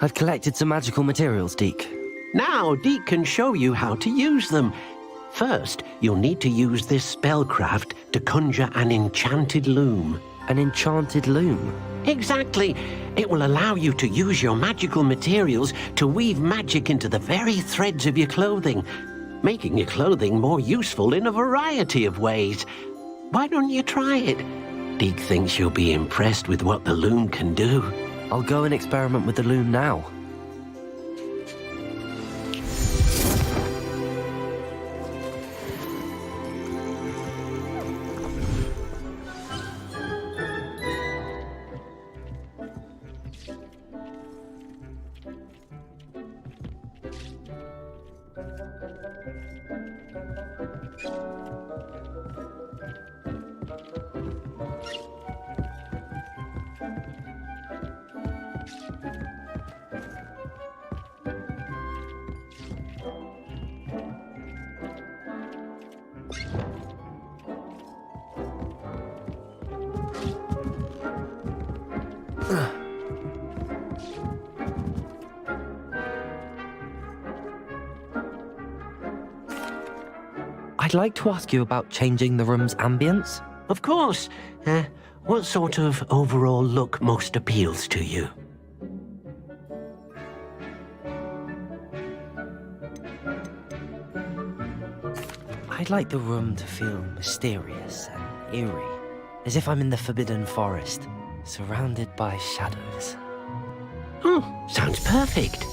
I'd collected some magical materials, Deke. Now, Deke can show you how to use them. First, you'll need to use this spellcraft to conjure an enchanted loom. An enchanted loom? Exactly. It will allow you to use your magical materials to weave magic into the very threads of your clothing, making your clothing more useful in a variety of ways. Why don't you try it? Deke thinks you'll be impressed with what the loom can do. I'll go and experiment with the loom now. I'd like to ask you about changing the room's ambience. Of course. What sort of overall look most appeals to you? I'd like the room to feel mysterious and eerie, as if I'm in the Forbidden Forest, surrounded by shadows. Oh, sounds perfect.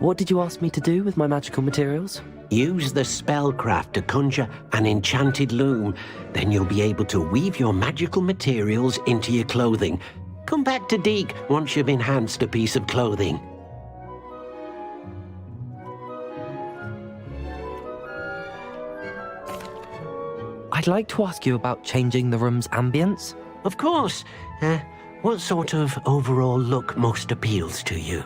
What did you ask me to do with my magical materials? Use the spellcraft to conjure an enchanted loom. Then you'll be able to weave your magical materials into your clothing. Come back to Deke once you've enhanced a piece of clothing. I'd like to ask you about changing the room's ambience. Of course. What sort of overall look most appeals to you?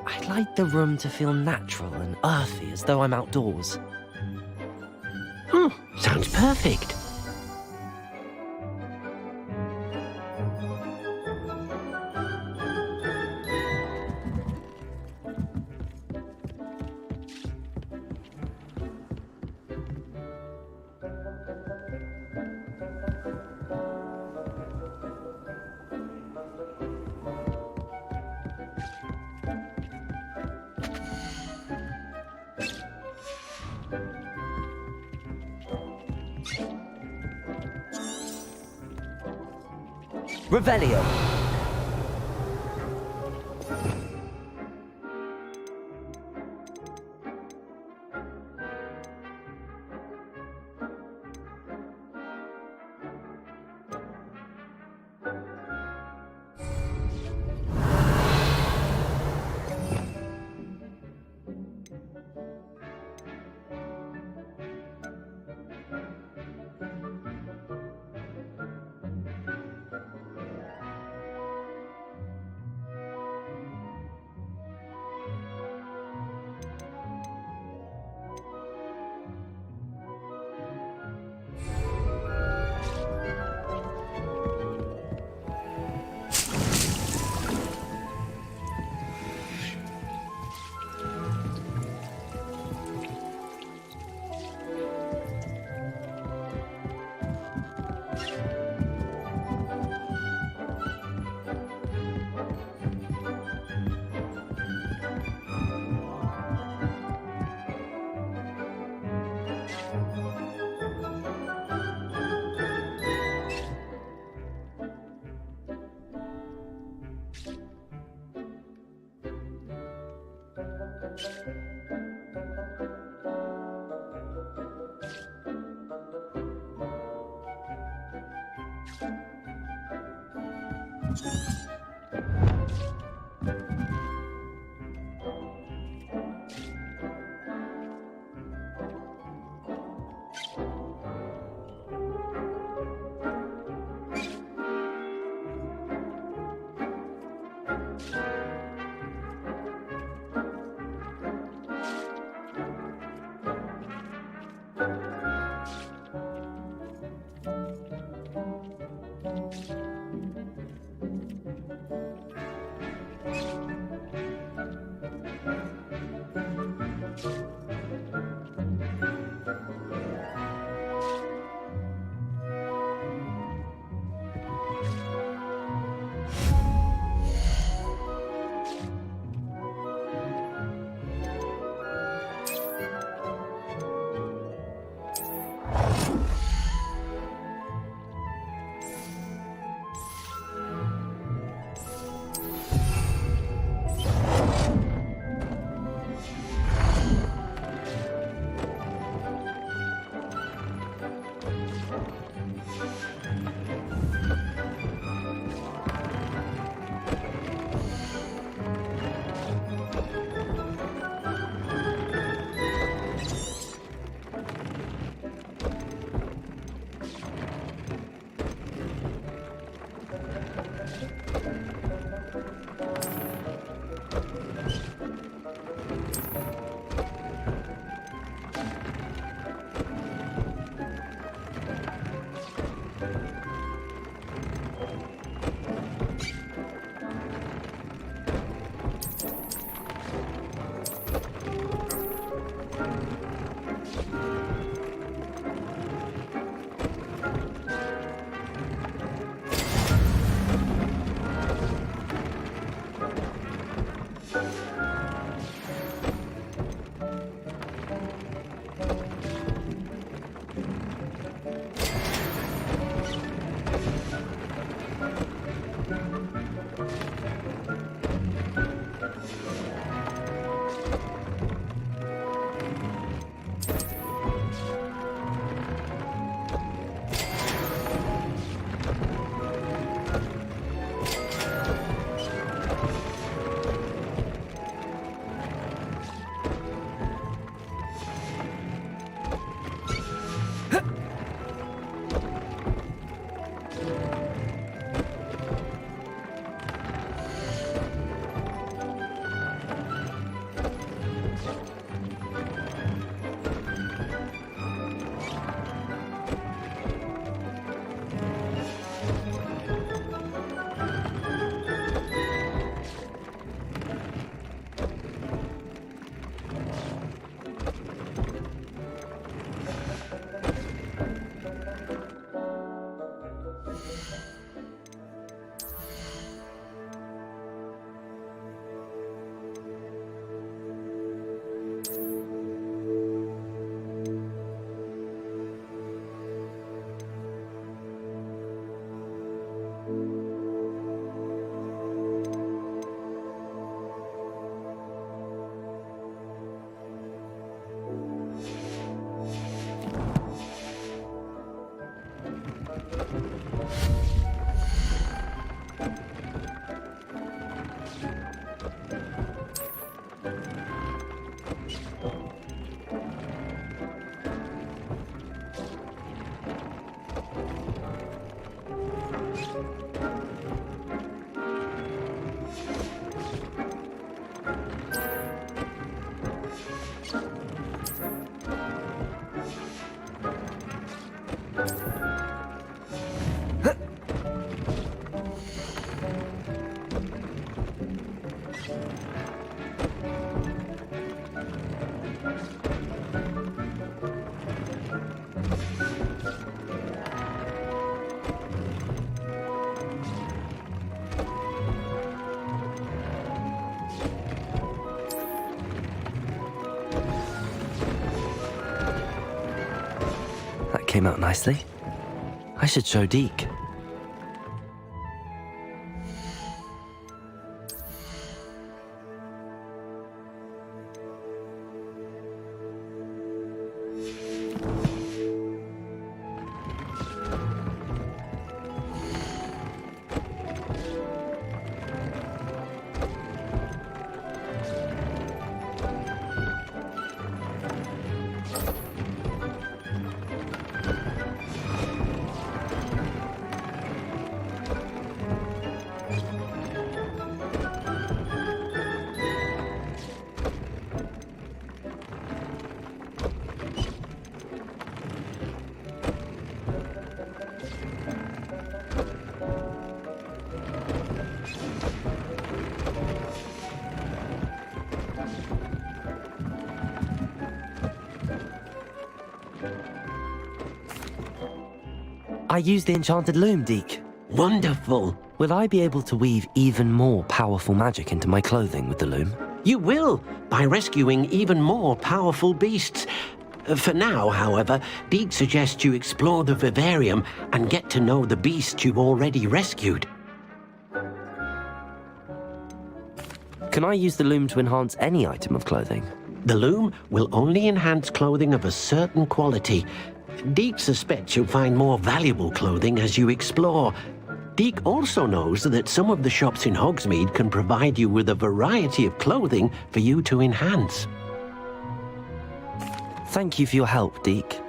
I'd like the room to feel natural and earthy, as though I'm outdoors. Oh, sounds perfect. Revelio. came out nicely. I should show Deke. I used the enchanted loom, Deke. Wonderful. Will I be able to weave even more powerful magic into my clothing with the loom? You will, by rescuing even more powerful beasts. For now, however, Deke suggests you explore the vivarium and get to know the beasts you've already rescued. Can I use the loom to enhance any item of clothing? The loom will only enhance clothing of a certain quality. Deke suspects you'll find more valuable clothing as you explore. Deke also knows that some of the shops in Hogsmeade can provide you with a variety of clothing for you to enhance. Thank you for your help, Deke.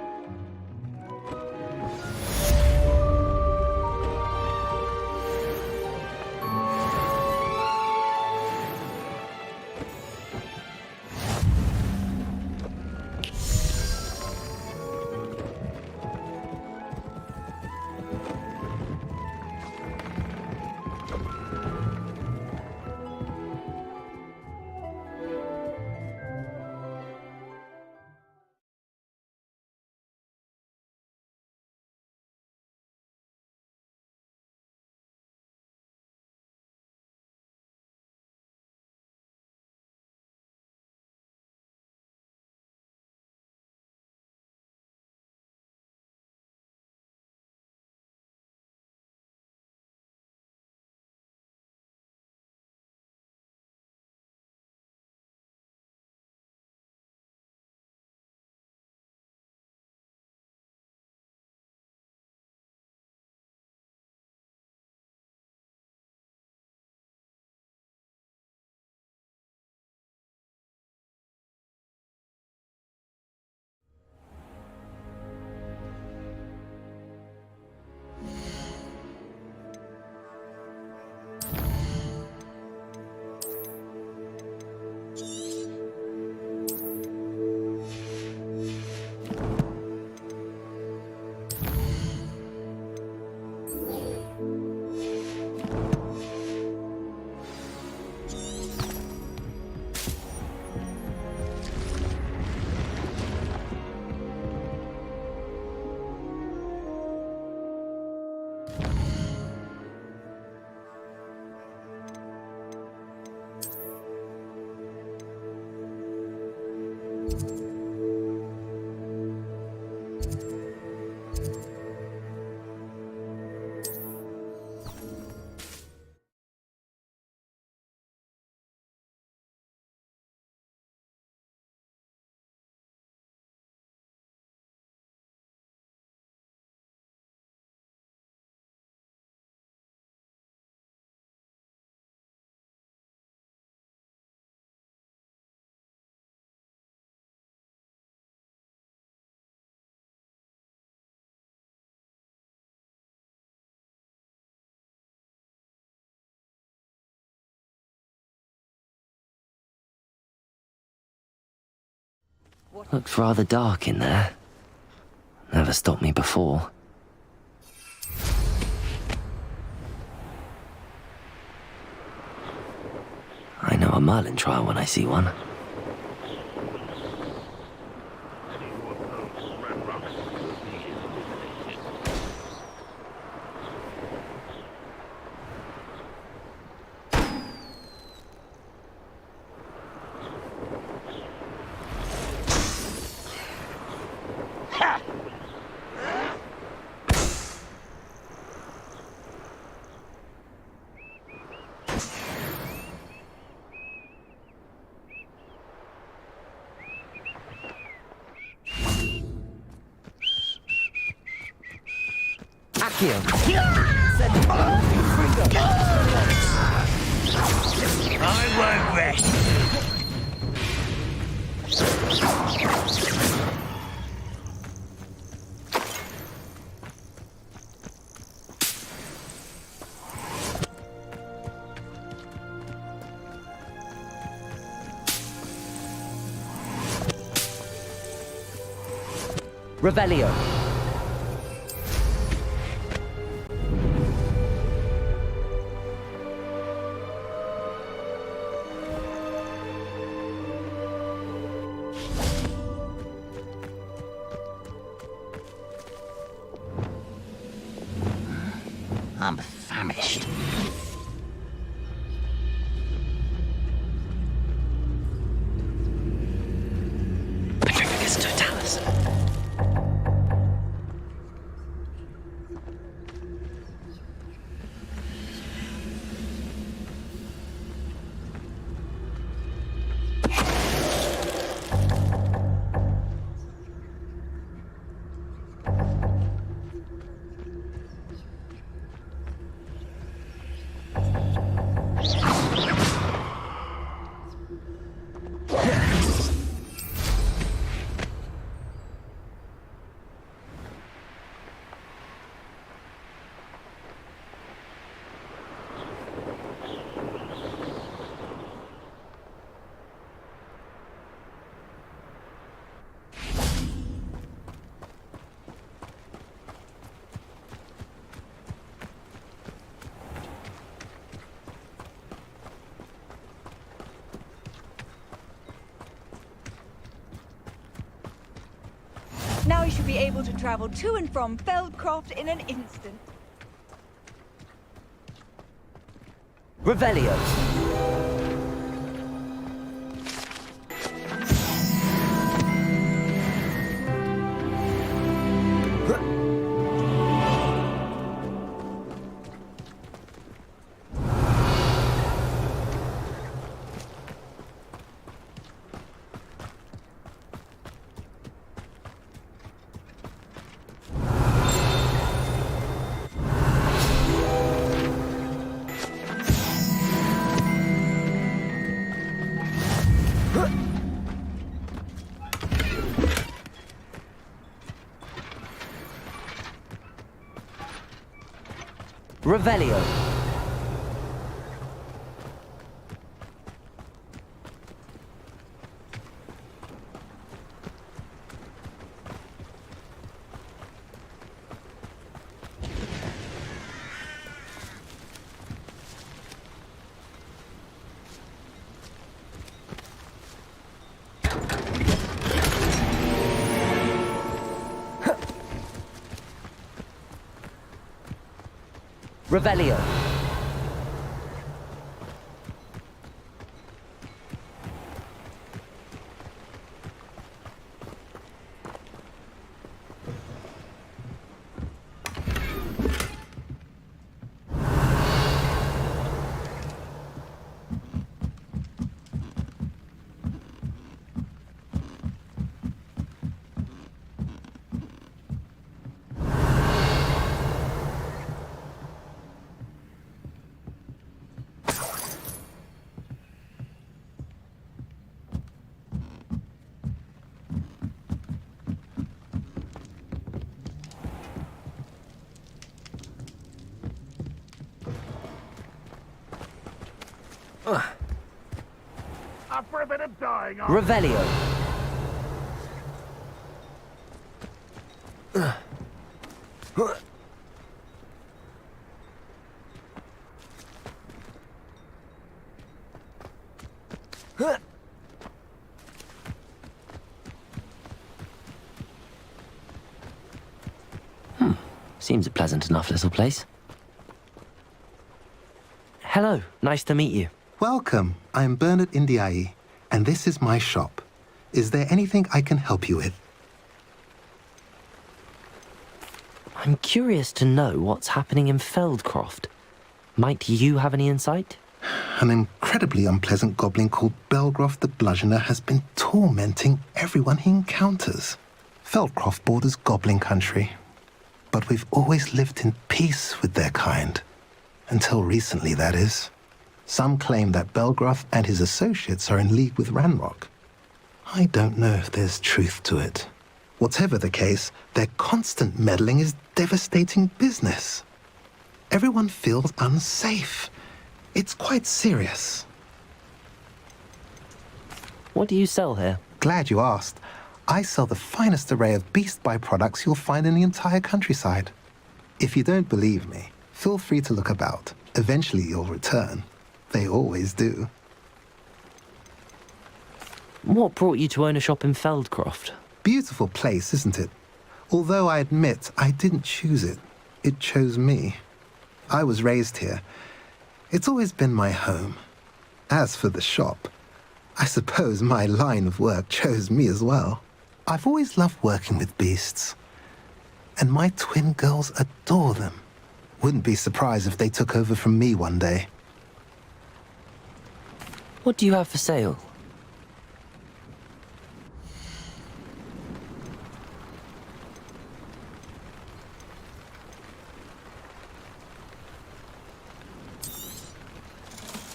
Looks rather dark in there. Never stopped me before. I know a Merlin trial when I see one. Accio! I won't rest. Revelio. I'm famished. Petrificus totalis. Now you should be able to travel to and from Feldcroft in an instant. Revelio. Revelio. Revelio. Up for a bit of dying. Revelio. Seems a pleasant enough little place. Hello, nice to meet you. Welcome. I'm Bernard Indiai, and this is my shop. Is there anything I can help you with? I'm curious to know what's happening in Feldcroft. Might you have any insight? An incredibly unpleasant goblin called Belgroth the Bludgeoner has been tormenting everyone he encounters. Feldcroft borders goblin country. but we've always lived in peace with their kind. Until recently, that is. Some claim that Belgroth and his associates are in league with Ranrock. I don't know if there's truth to it. Whatever the case, their constant meddling is devastating business. Everyone feels unsafe. It's quite serious. What do you sell here? Glad you asked. I sell the finest array of beast byproducts you'll find in the entire countryside. If you don't believe me, feel free to look about. Eventually you'll return. They always do. What brought you to own a shop in Feldcroft? Beautiful place, isn't it? Although I admit I didn't choose it. It chose me. I was raised here. It's always been my home. As for the shop, I suppose my line of work chose me as well. I've always loved working with beasts. And my twin girls adore them. Wouldn't be surprised if they took over from me one day. What do you have for sale?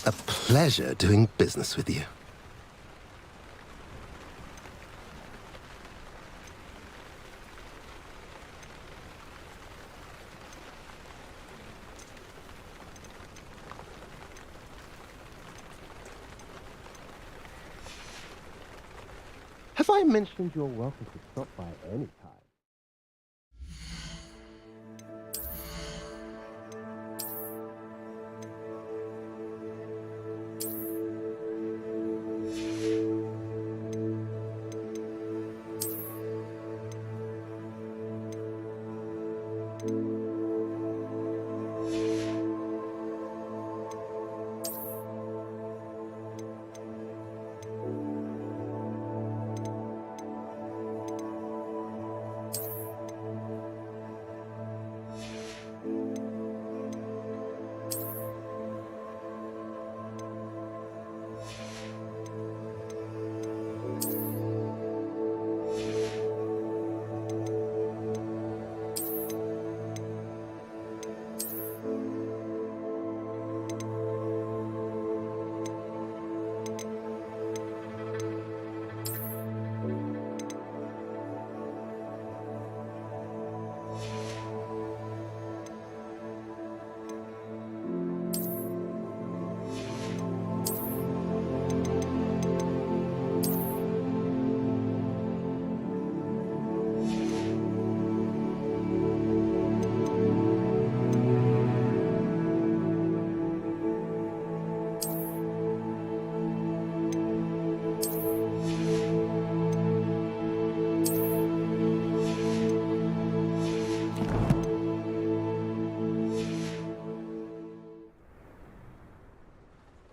A pleasure doing business with you. Have I mentioned you're welcome to stop by any time?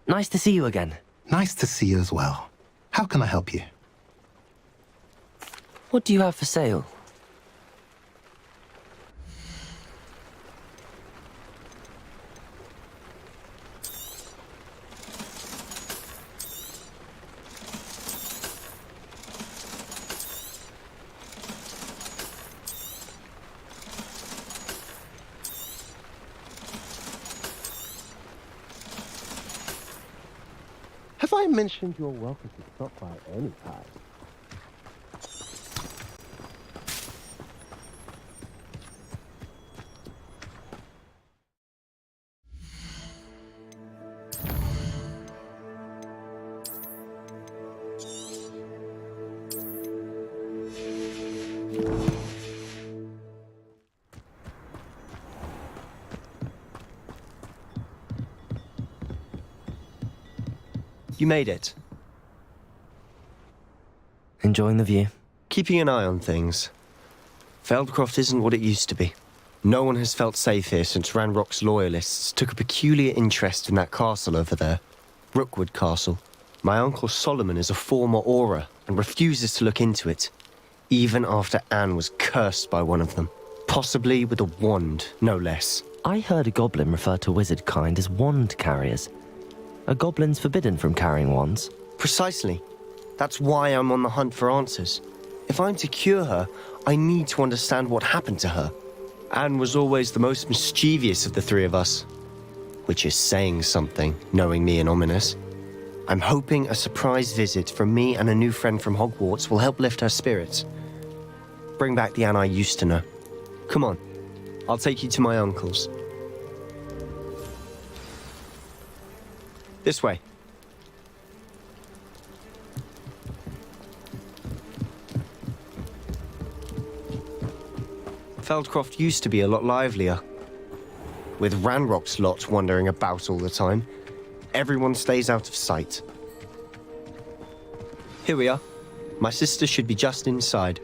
Nice to see you again. Nice to see you as well. How can I help you? What do you have for sale? Have I mentioned you're welcome to stop by any time? You made it. Enjoying the view? Keeping an eye on things. Feldcroft isn't what it used to be. No one has felt safe here since Ranrock's loyalists took a peculiar interest in that castle over there. Rookwood Castle. My uncle Solomon is a former Auror and refuses to look into it, even after Anne was cursed by one of them. Possibly with a wand, no less. I heard a goblin refer to wizard kind as wand carriers. Are goblins forbidden from carrying wands? Precisely. That's why I'm on the hunt for answers. If I'm to cure her, I need to understand what happened to her. Anne was always the most mischievous of the three of us. Which is saying something, knowing me and Ominous. I'm hoping a surprise visit from me and a new friend from Hogwarts will help lift her spirits. Bring back the Anne I used to know. Come on, I'll take you to my uncle's. This way. Feldcroft used to be a lot livelier. With Ranrock's lot wandering about all the time, everyone stays out of sight. Here we are. My sister should be just inside.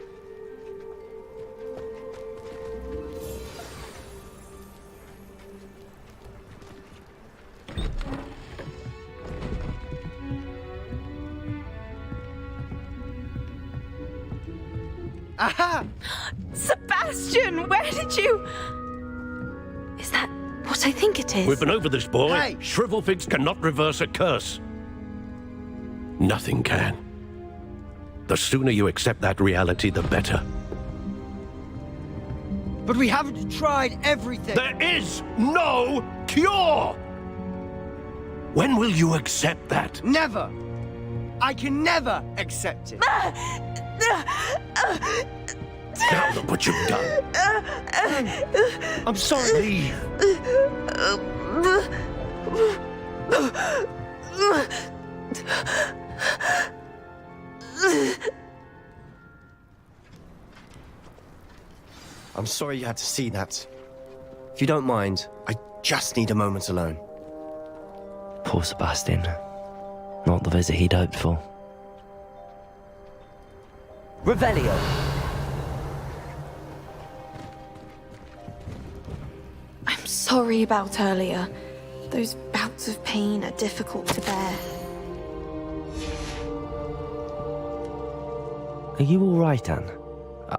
Aha! Sebastian, where did you... Is that what I think it is? We've been over this, boy. Hey! Shrivelfigs cannot reverse a curse. Nothing can. The sooner you accept that reality, the better. But we haven't tried everything. There is no cure! When will you accept that? Never. I can never accept it. Now look what you've done. I'm sorry. Leave. I'm sorry you had to see that. If you don't mind, I just need a moment alone. Poor Sebastian. Not the visit he'd hoped for. Revelio. I'm sorry about earlier. Those bouts of pain are difficult to bear. Are you all right, Anne?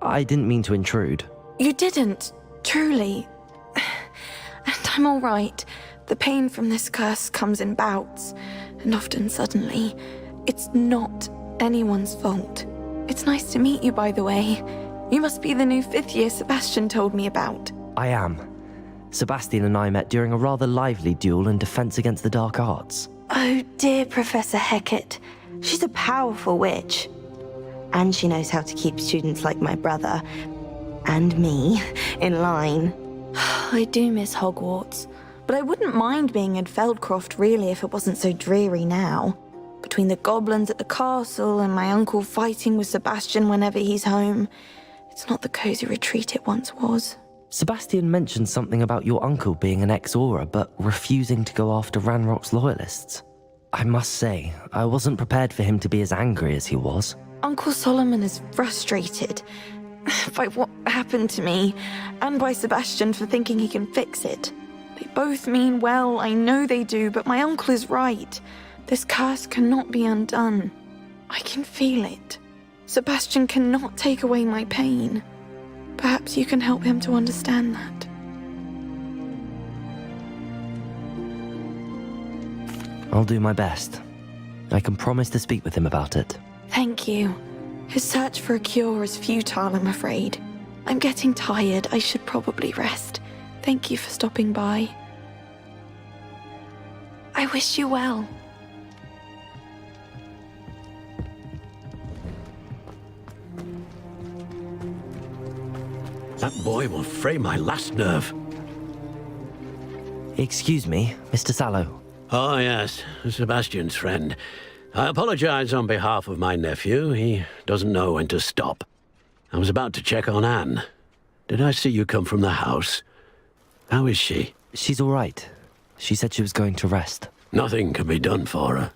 I didn't mean to intrude. You didn't, truly. And I'm all right. The pain from this curse comes in bouts, and often suddenly. It's not anyone's fault. It's nice to meet you, by the way. You must be the new 5th year Sebastian told me about. I am. Sebastian and I met during a rather lively duel in Defense Against the Dark Arts. Oh, dear Professor Hecat. She's a powerful witch. And she knows how to keep students like my brother, and me, in line. I do miss Hogwarts, but I wouldn't mind being in Feldcroft, really, if it wasn't so dreary now. Between the goblins at the castle and my uncle fighting with Sebastian whenever he's home, it's not the cozy retreat it once was. Sebastian mentioned something about your uncle being an ex-Auror, but refusing to go after Ranrock's loyalists. I must say, I wasn't prepared for him to be as angry as he was. Uncle Solomon is frustrated by what happened to me, and by Sebastian for thinking he can fix it. They both mean well, I know they do, but my uncle is right. This curse cannot be undone. I can feel it. Sebastian cannot take away my pain. Perhaps you can help him to understand that. I'll do my best. I can promise to speak with him about it. Thank you. His search for a cure is futile, I'm afraid. I'm getting tired. I should probably rest. Thank you for stopping by. I wish you well. That boy will fray my last nerve. Excuse me, Mr. Sallow. Oh, yes, Sebastian's friend. I apologize on behalf of my nephew. He doesn't know when to stop. I was about to check on Anne. Did I see you come from the house? How is she? She's all right. She said she was going to rest. Nothing can be done for her.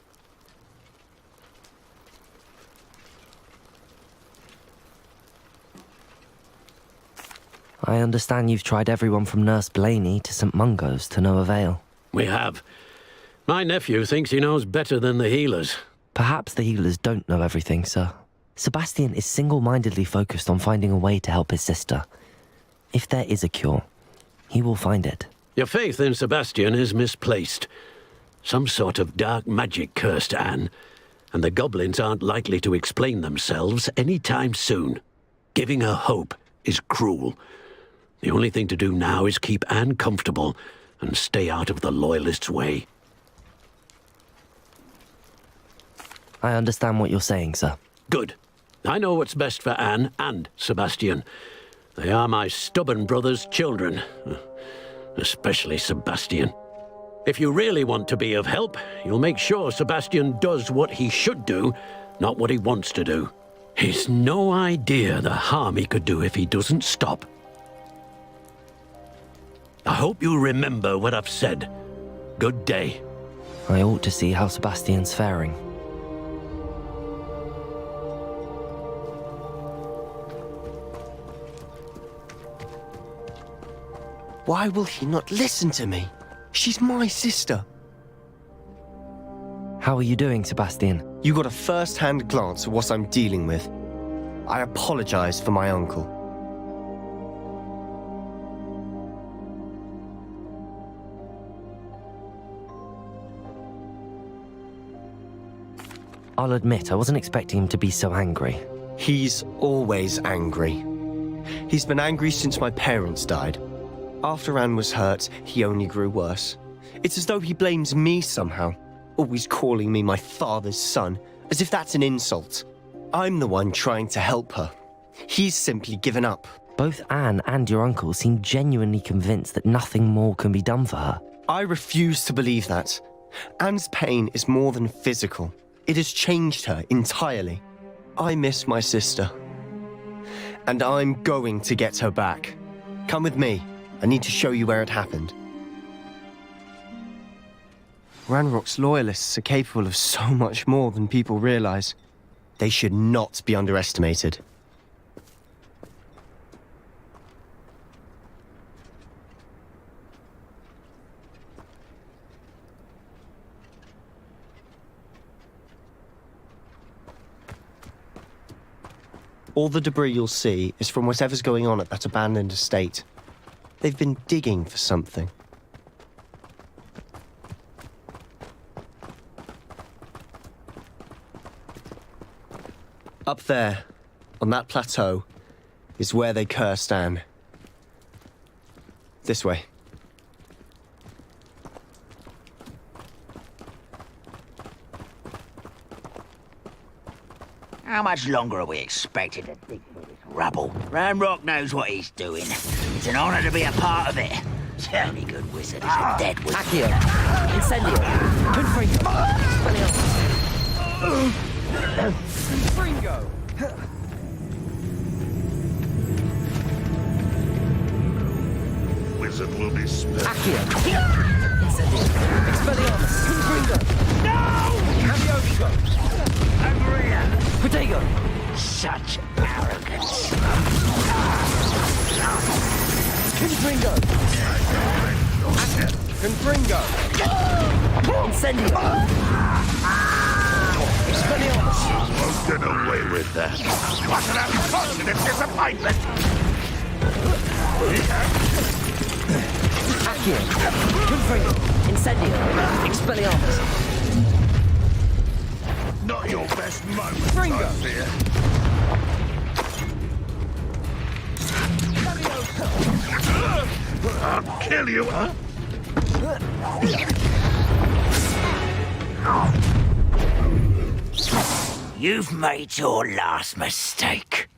I understand you've tried everyone from Nurse Blaney to St. Mungo's to no avail. We have. My nephew thinks he knows better than the healers. Perhaps the healers don't know everything, sir. Sebastian is single-mindedly focused on finding a way to help his sister. If there is a cure, he will find it. Your faith in Sebastian is misplaced. Some sort of dark magic cursed Anne, and the goblins aren't likely to explain themselves any time soon. Giving her hope is cruel. The only thing to do now is keep Anne comfortable and stay out of the Loyalists' way. I understand what you're saying, sir. Good. I know what's best for Anne and Sebastian. They are my stubborn brother's children. Especially Sebastian. If you really want to be of help, you'll make sure Sebastian does what he should do, not what he wants to do. He's no idea the harm he could do if he doesn't stop. I hope you remember what I've said. Good day. I ought to see how Sebastian's faring. Why will he not listen to me? She's my sister. How are you doing, Sebastian? You got a first-hand glance at what I'm dealing with. I apologize for my uncle. I'll admit, I wasn't expecting him to be so angry. He's always angry. He's been angry since my parents died. After Anne was hurt, he only grew worse. It's as though he blames me somehow, always calling me my father's son, as if that's an insult. I'm the one trying to help her. He's simply given up. Both Anne and your uncle seem genuinely convinced that nothing more can be done for her. I refuse to believe that. Anne's pain is more than physical. It has changed her entirely. I miss my sister. And I'm going to get her back. Come with me. I need to show you where it happened. Ranrock's Loyalists are capable of so much more than people realize. They should not be underestimated. All the debris you'll see is from whatever's going on at that abandoned estate. They've been digging for something. Up there, on that plateau, is where they cursed Anne. This way. How much longer are we expected to dig for this rubble? Ranrock knows what he's doing. It's an honor to be a part of it. The only good wizard is a dead wizard. Accio! Incendio! Confringo! Confringo! Wizard will be spared. Accio! Incendio! Expelliarmus! Confringo! No! Camioso! Over here! Protego! Such arrogance. Confringo! Confringo! Incendio! Expelliarmus! Almost get away with that. What an unfortunate disappointment! Accio! Confringo! Incendio! Expelliarmus! Not your best moment, Ringo. I fear. I'll kill you, huh? You've made your last mistake.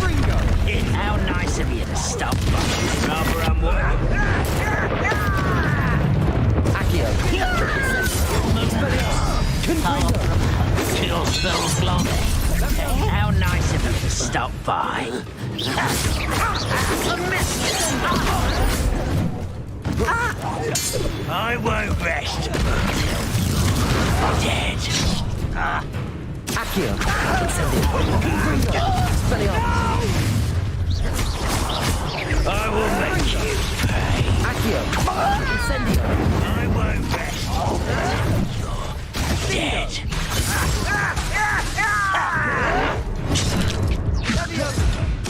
Ringo! How nice of you to stop by. Rather unwelcome. Accio! Kill spells long. How nice of you to stop by. I won't rest. Dead. Accio! Incendio! Expelliarmus! I will make you pay. Accio! Incendio! I won't rest. Dead.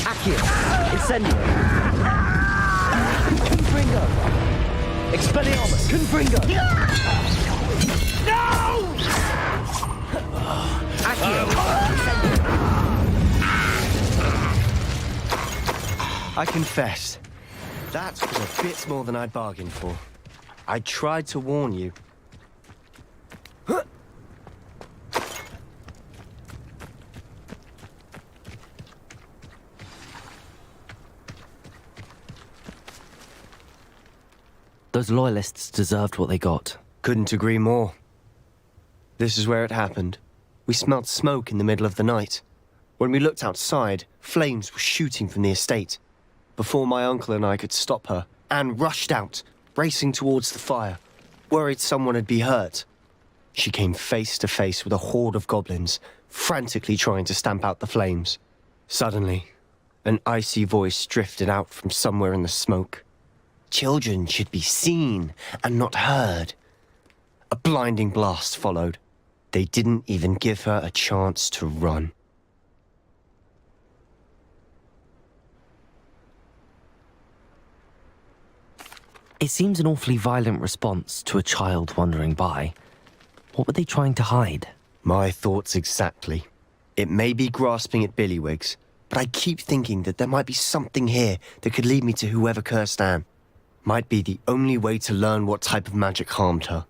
Accio! Incendio! Confringo! Expelliarmus! Confringo! No! Accio! Incendio! I confess, that was a bit more than I'd bargained for. I tried to warn you. Those loyalists deserved what they got. Couldn't agree more. This is where it happened. We smelled smoke in the middle of the night. When we looked outside, flames were shooting from the estate. Before my uncle and I could stop her, Anne rushed out, racing towards the fire, worried someone had been hurt. She came face to face with a horde of goblins, frantically trying to stamp out the flames. Suddenly, an icy voice drifted out from somewhere in the smoke. Children should be seen and not heard. A blinding blast followed. They didn't even give her a chance to run. It seems an awfully violent response to a child wandering by. What were they trying to hide? My thoughts exactly. It may be grasping at billywhigs, but I keep thinking that there might be something here that could lead me to whoever cursed Anne. Might be the only way to learn what type of magic harmed her,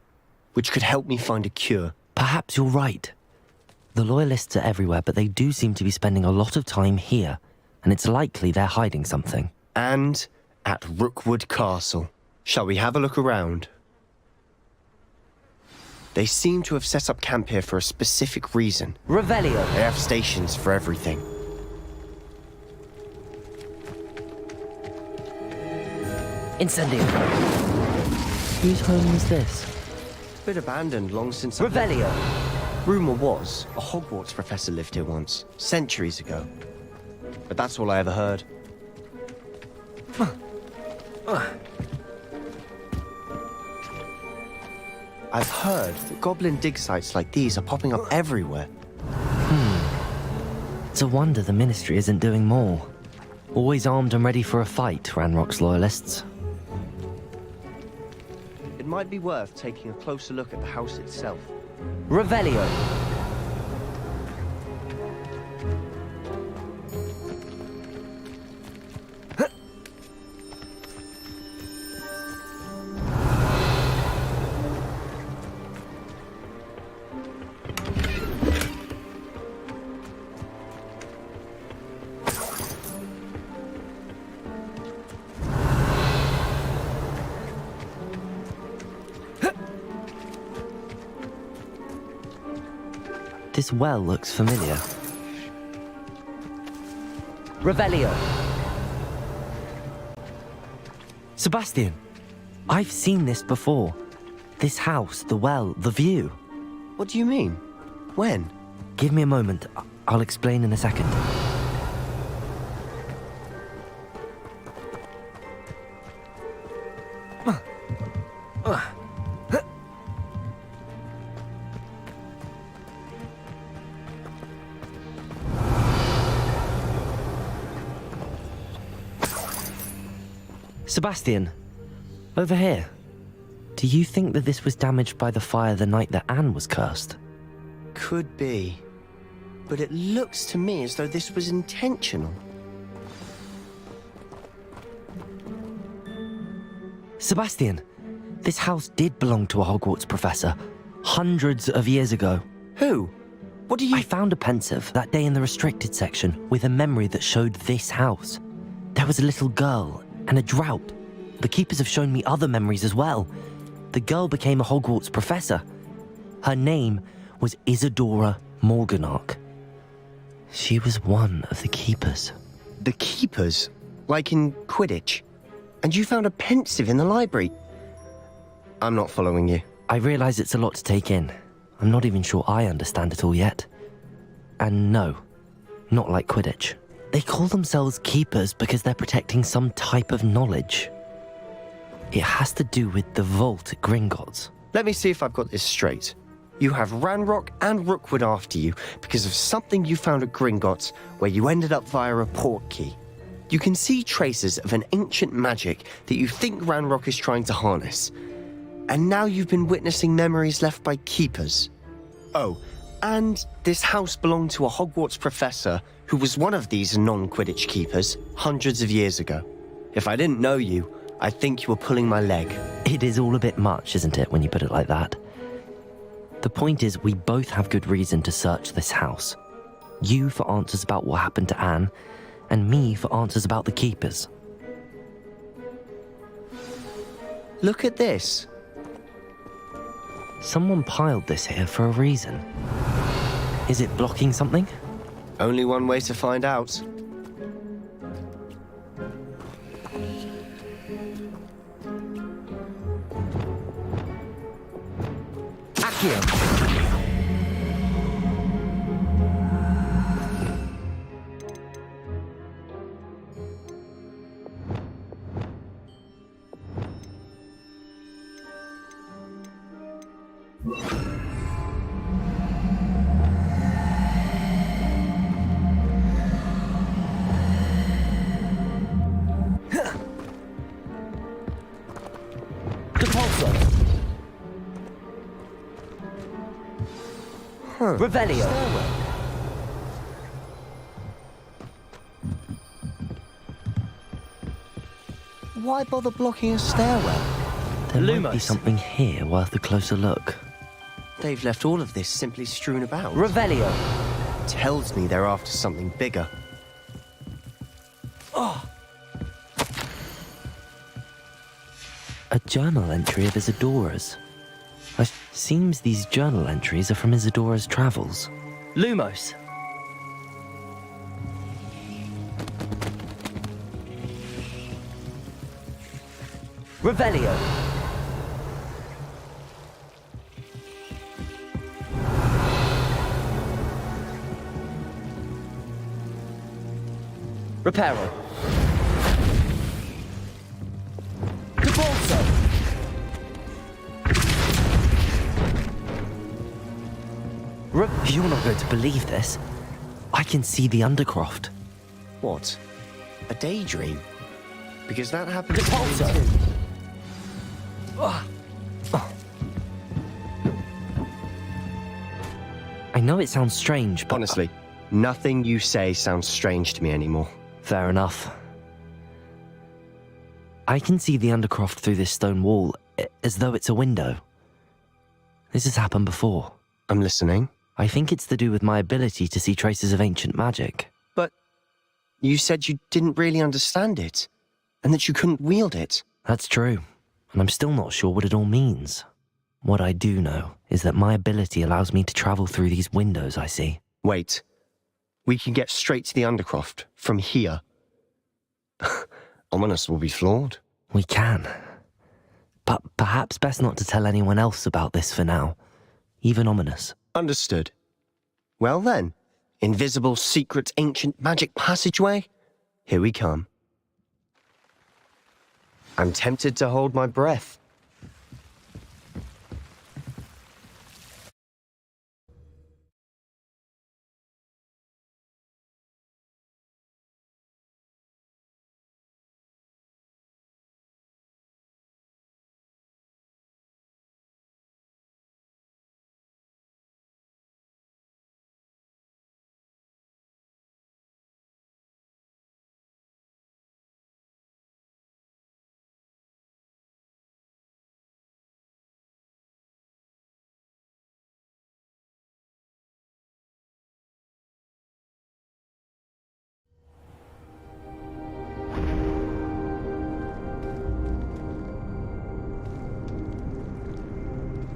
which could help me find a cure. Perhaps you're right. The Loyalists are everywhere, but they do seem to be spending a lot of time here, and it's likely they're hiding something. And at Rookwood Castle. Shall we have a look around? They seem to have set up camp here for a specific reason. Revelio! They have stations for everything. Incendio! Whose home is this? Bit abandoned long since... Revelio! Rumour was, a Hogwarts professor lived here once, centuries ago. But that's all I ever heard. I've heard that goblin dig sites like these are popping up everywhere. It's a wonder the Ministry isn't doing more. Always armed and ready for a fight, Ranrock's Loyalists. It might be worth taking a closer look at the house itself. Revelio! This well looks familiar. Revelio! Sebastian! I've seen this before. This house, the well, the view. What do you mean? When? Give me a moment. I'll explain in a second. Sebastian, over here. Do you think that this was damaged by the fire the night that Anne was cursed? Could be. But it looks to me as though this was intentional. Sebastian, this house did belong to a Hogwarts professor, hundreds of years ago. Who? What do you... I found a pensive that day in the restricted section with a memory that showed this house. There was a little girl and a drought. The keepers have shown me other memories as well. The girl became a Hogwarts professor. Her name was Isadora Morganach. She was one of the keepers. The keepers? Like in Quidditch? And you found a pensive in the library? I'm not following you. I realize it's a lot to take in. I'm not even sure I understand it all yet. And no, not like Quidditch. They call themselves keepers because they're protecting some type of knowledge. It has to do with the vault at Gringotts. Let me see if I've got this straight. You have Ranrock and Rookwood after you because of something you found at Gringotts where you ended up via a portkey. You can see traces of an ancient magic that you think Ranrock is trying to harness. And now you've been witnessing memories left by keepers. Oh, And this house belonged to a Hogwarts professor who was one of these non-Quidditch keepers hundreds of years ago. If I didn't know you, I'd think you were pulling my leg. It is all a bit much, isn't it, when you put it like that? The point is, we both have good reason to search this house. You for answers about what happened to Anne, and me for answers about the keepers. Look at this. Someone piled this here for a reason. Is it blocking something? Only one way to find out. Accio! Revelio. Why bother blocking a stairwell? There might be something here worth a closer look. They've left all of this simply strewn about. Revelio. Tells me they're after something bigger. Oh. A journal entry of Isadora's. Seems these journal entries are from Isadora's travels. Lumos. Revelio. Reparo. Debolso. You're not going to believe this. I can see the Undercroft. What? A daydream? Because that happened to Debolso. me too. I know it sounds strange, but... Honestly, nothing you say sounds strange to me anymore. Fair enough. I can see the Undercroft through this stone wall, as though it's a window. This has happened before. I'm listening. I think it's to do with my ability to see traces of ancient magic. But you said you didn't really understand it, and that you couldn't wield it. That's true, and I'm still not sure what it all means. What I do know is that my ability allows me to travel through these windows I see. Wait. We can get straight to the Undercroft from here. Ominous will be flawed. We can. But perhaps best not to tell anyone else about this for now. Even Ominous. Understood. Well then, invisible, secret, ancient magic passageway? Here we come. I'm tempted to hold my breath.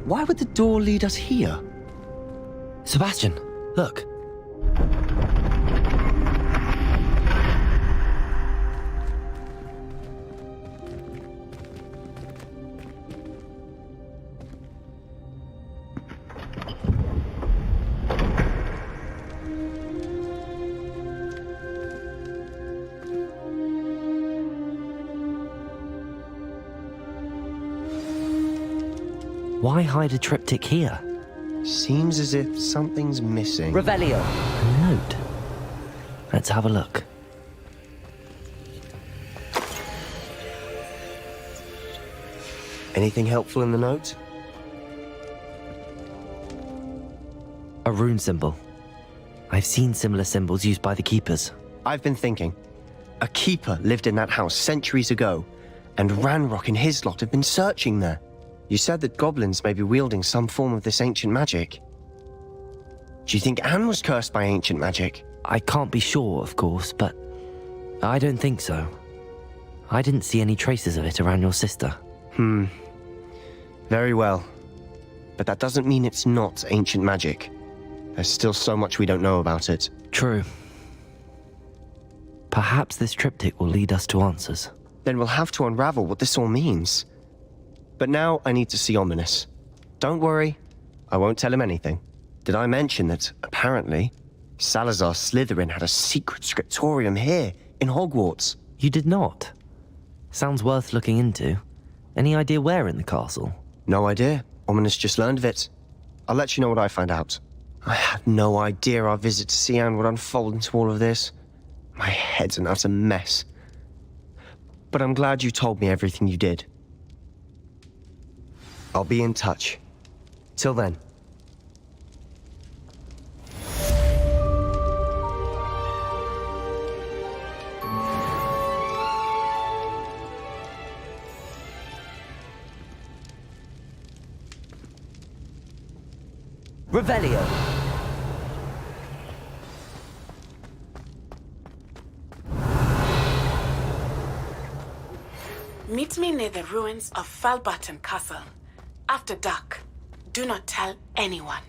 Why would the door lead us here? Sebastian, look. Why hide a triptych here? Seems as if something's missing. Revelio. A note. Let's have a look. Anything helpful in the note? A rune symbol. I've seen similar symbols used by the keepers. I've been thinking. A keeper lived in that house centuries ago, and Ranrock and his lot have been searching there. You said that goblins may be wielding some form of this ancient magic. Do you think Anne was cursed by ancient magic? I can't be sure, of course, but I don't think so. I didn't see any traces of it around your sister. Very well. But that doesn't mean it's not ancient magic. There's still so much we don't know about it. True. Perhaps this triptych will lead us to answers. Then we'll have to unravel what this all means. But now I need to see Ominous. Don't worry, I won't tell him anything. Did I mention that, apparently, Salazar Slytherin had a secret scriptorium here, in Hogwarts? You did not? Sounds worth looking into. Any idea where in the castle? No idea. Ominous just learned of it. I'll let you know what I find out. I had no idea our visit to Sian would unfold into all of this. My head's an utter mess. But I'm glad you told me everything you did. I'll be in touch. Till then. Revelio! Meet me near the ruins of Falbaton Castle. After dark. Do not tell anyone.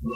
you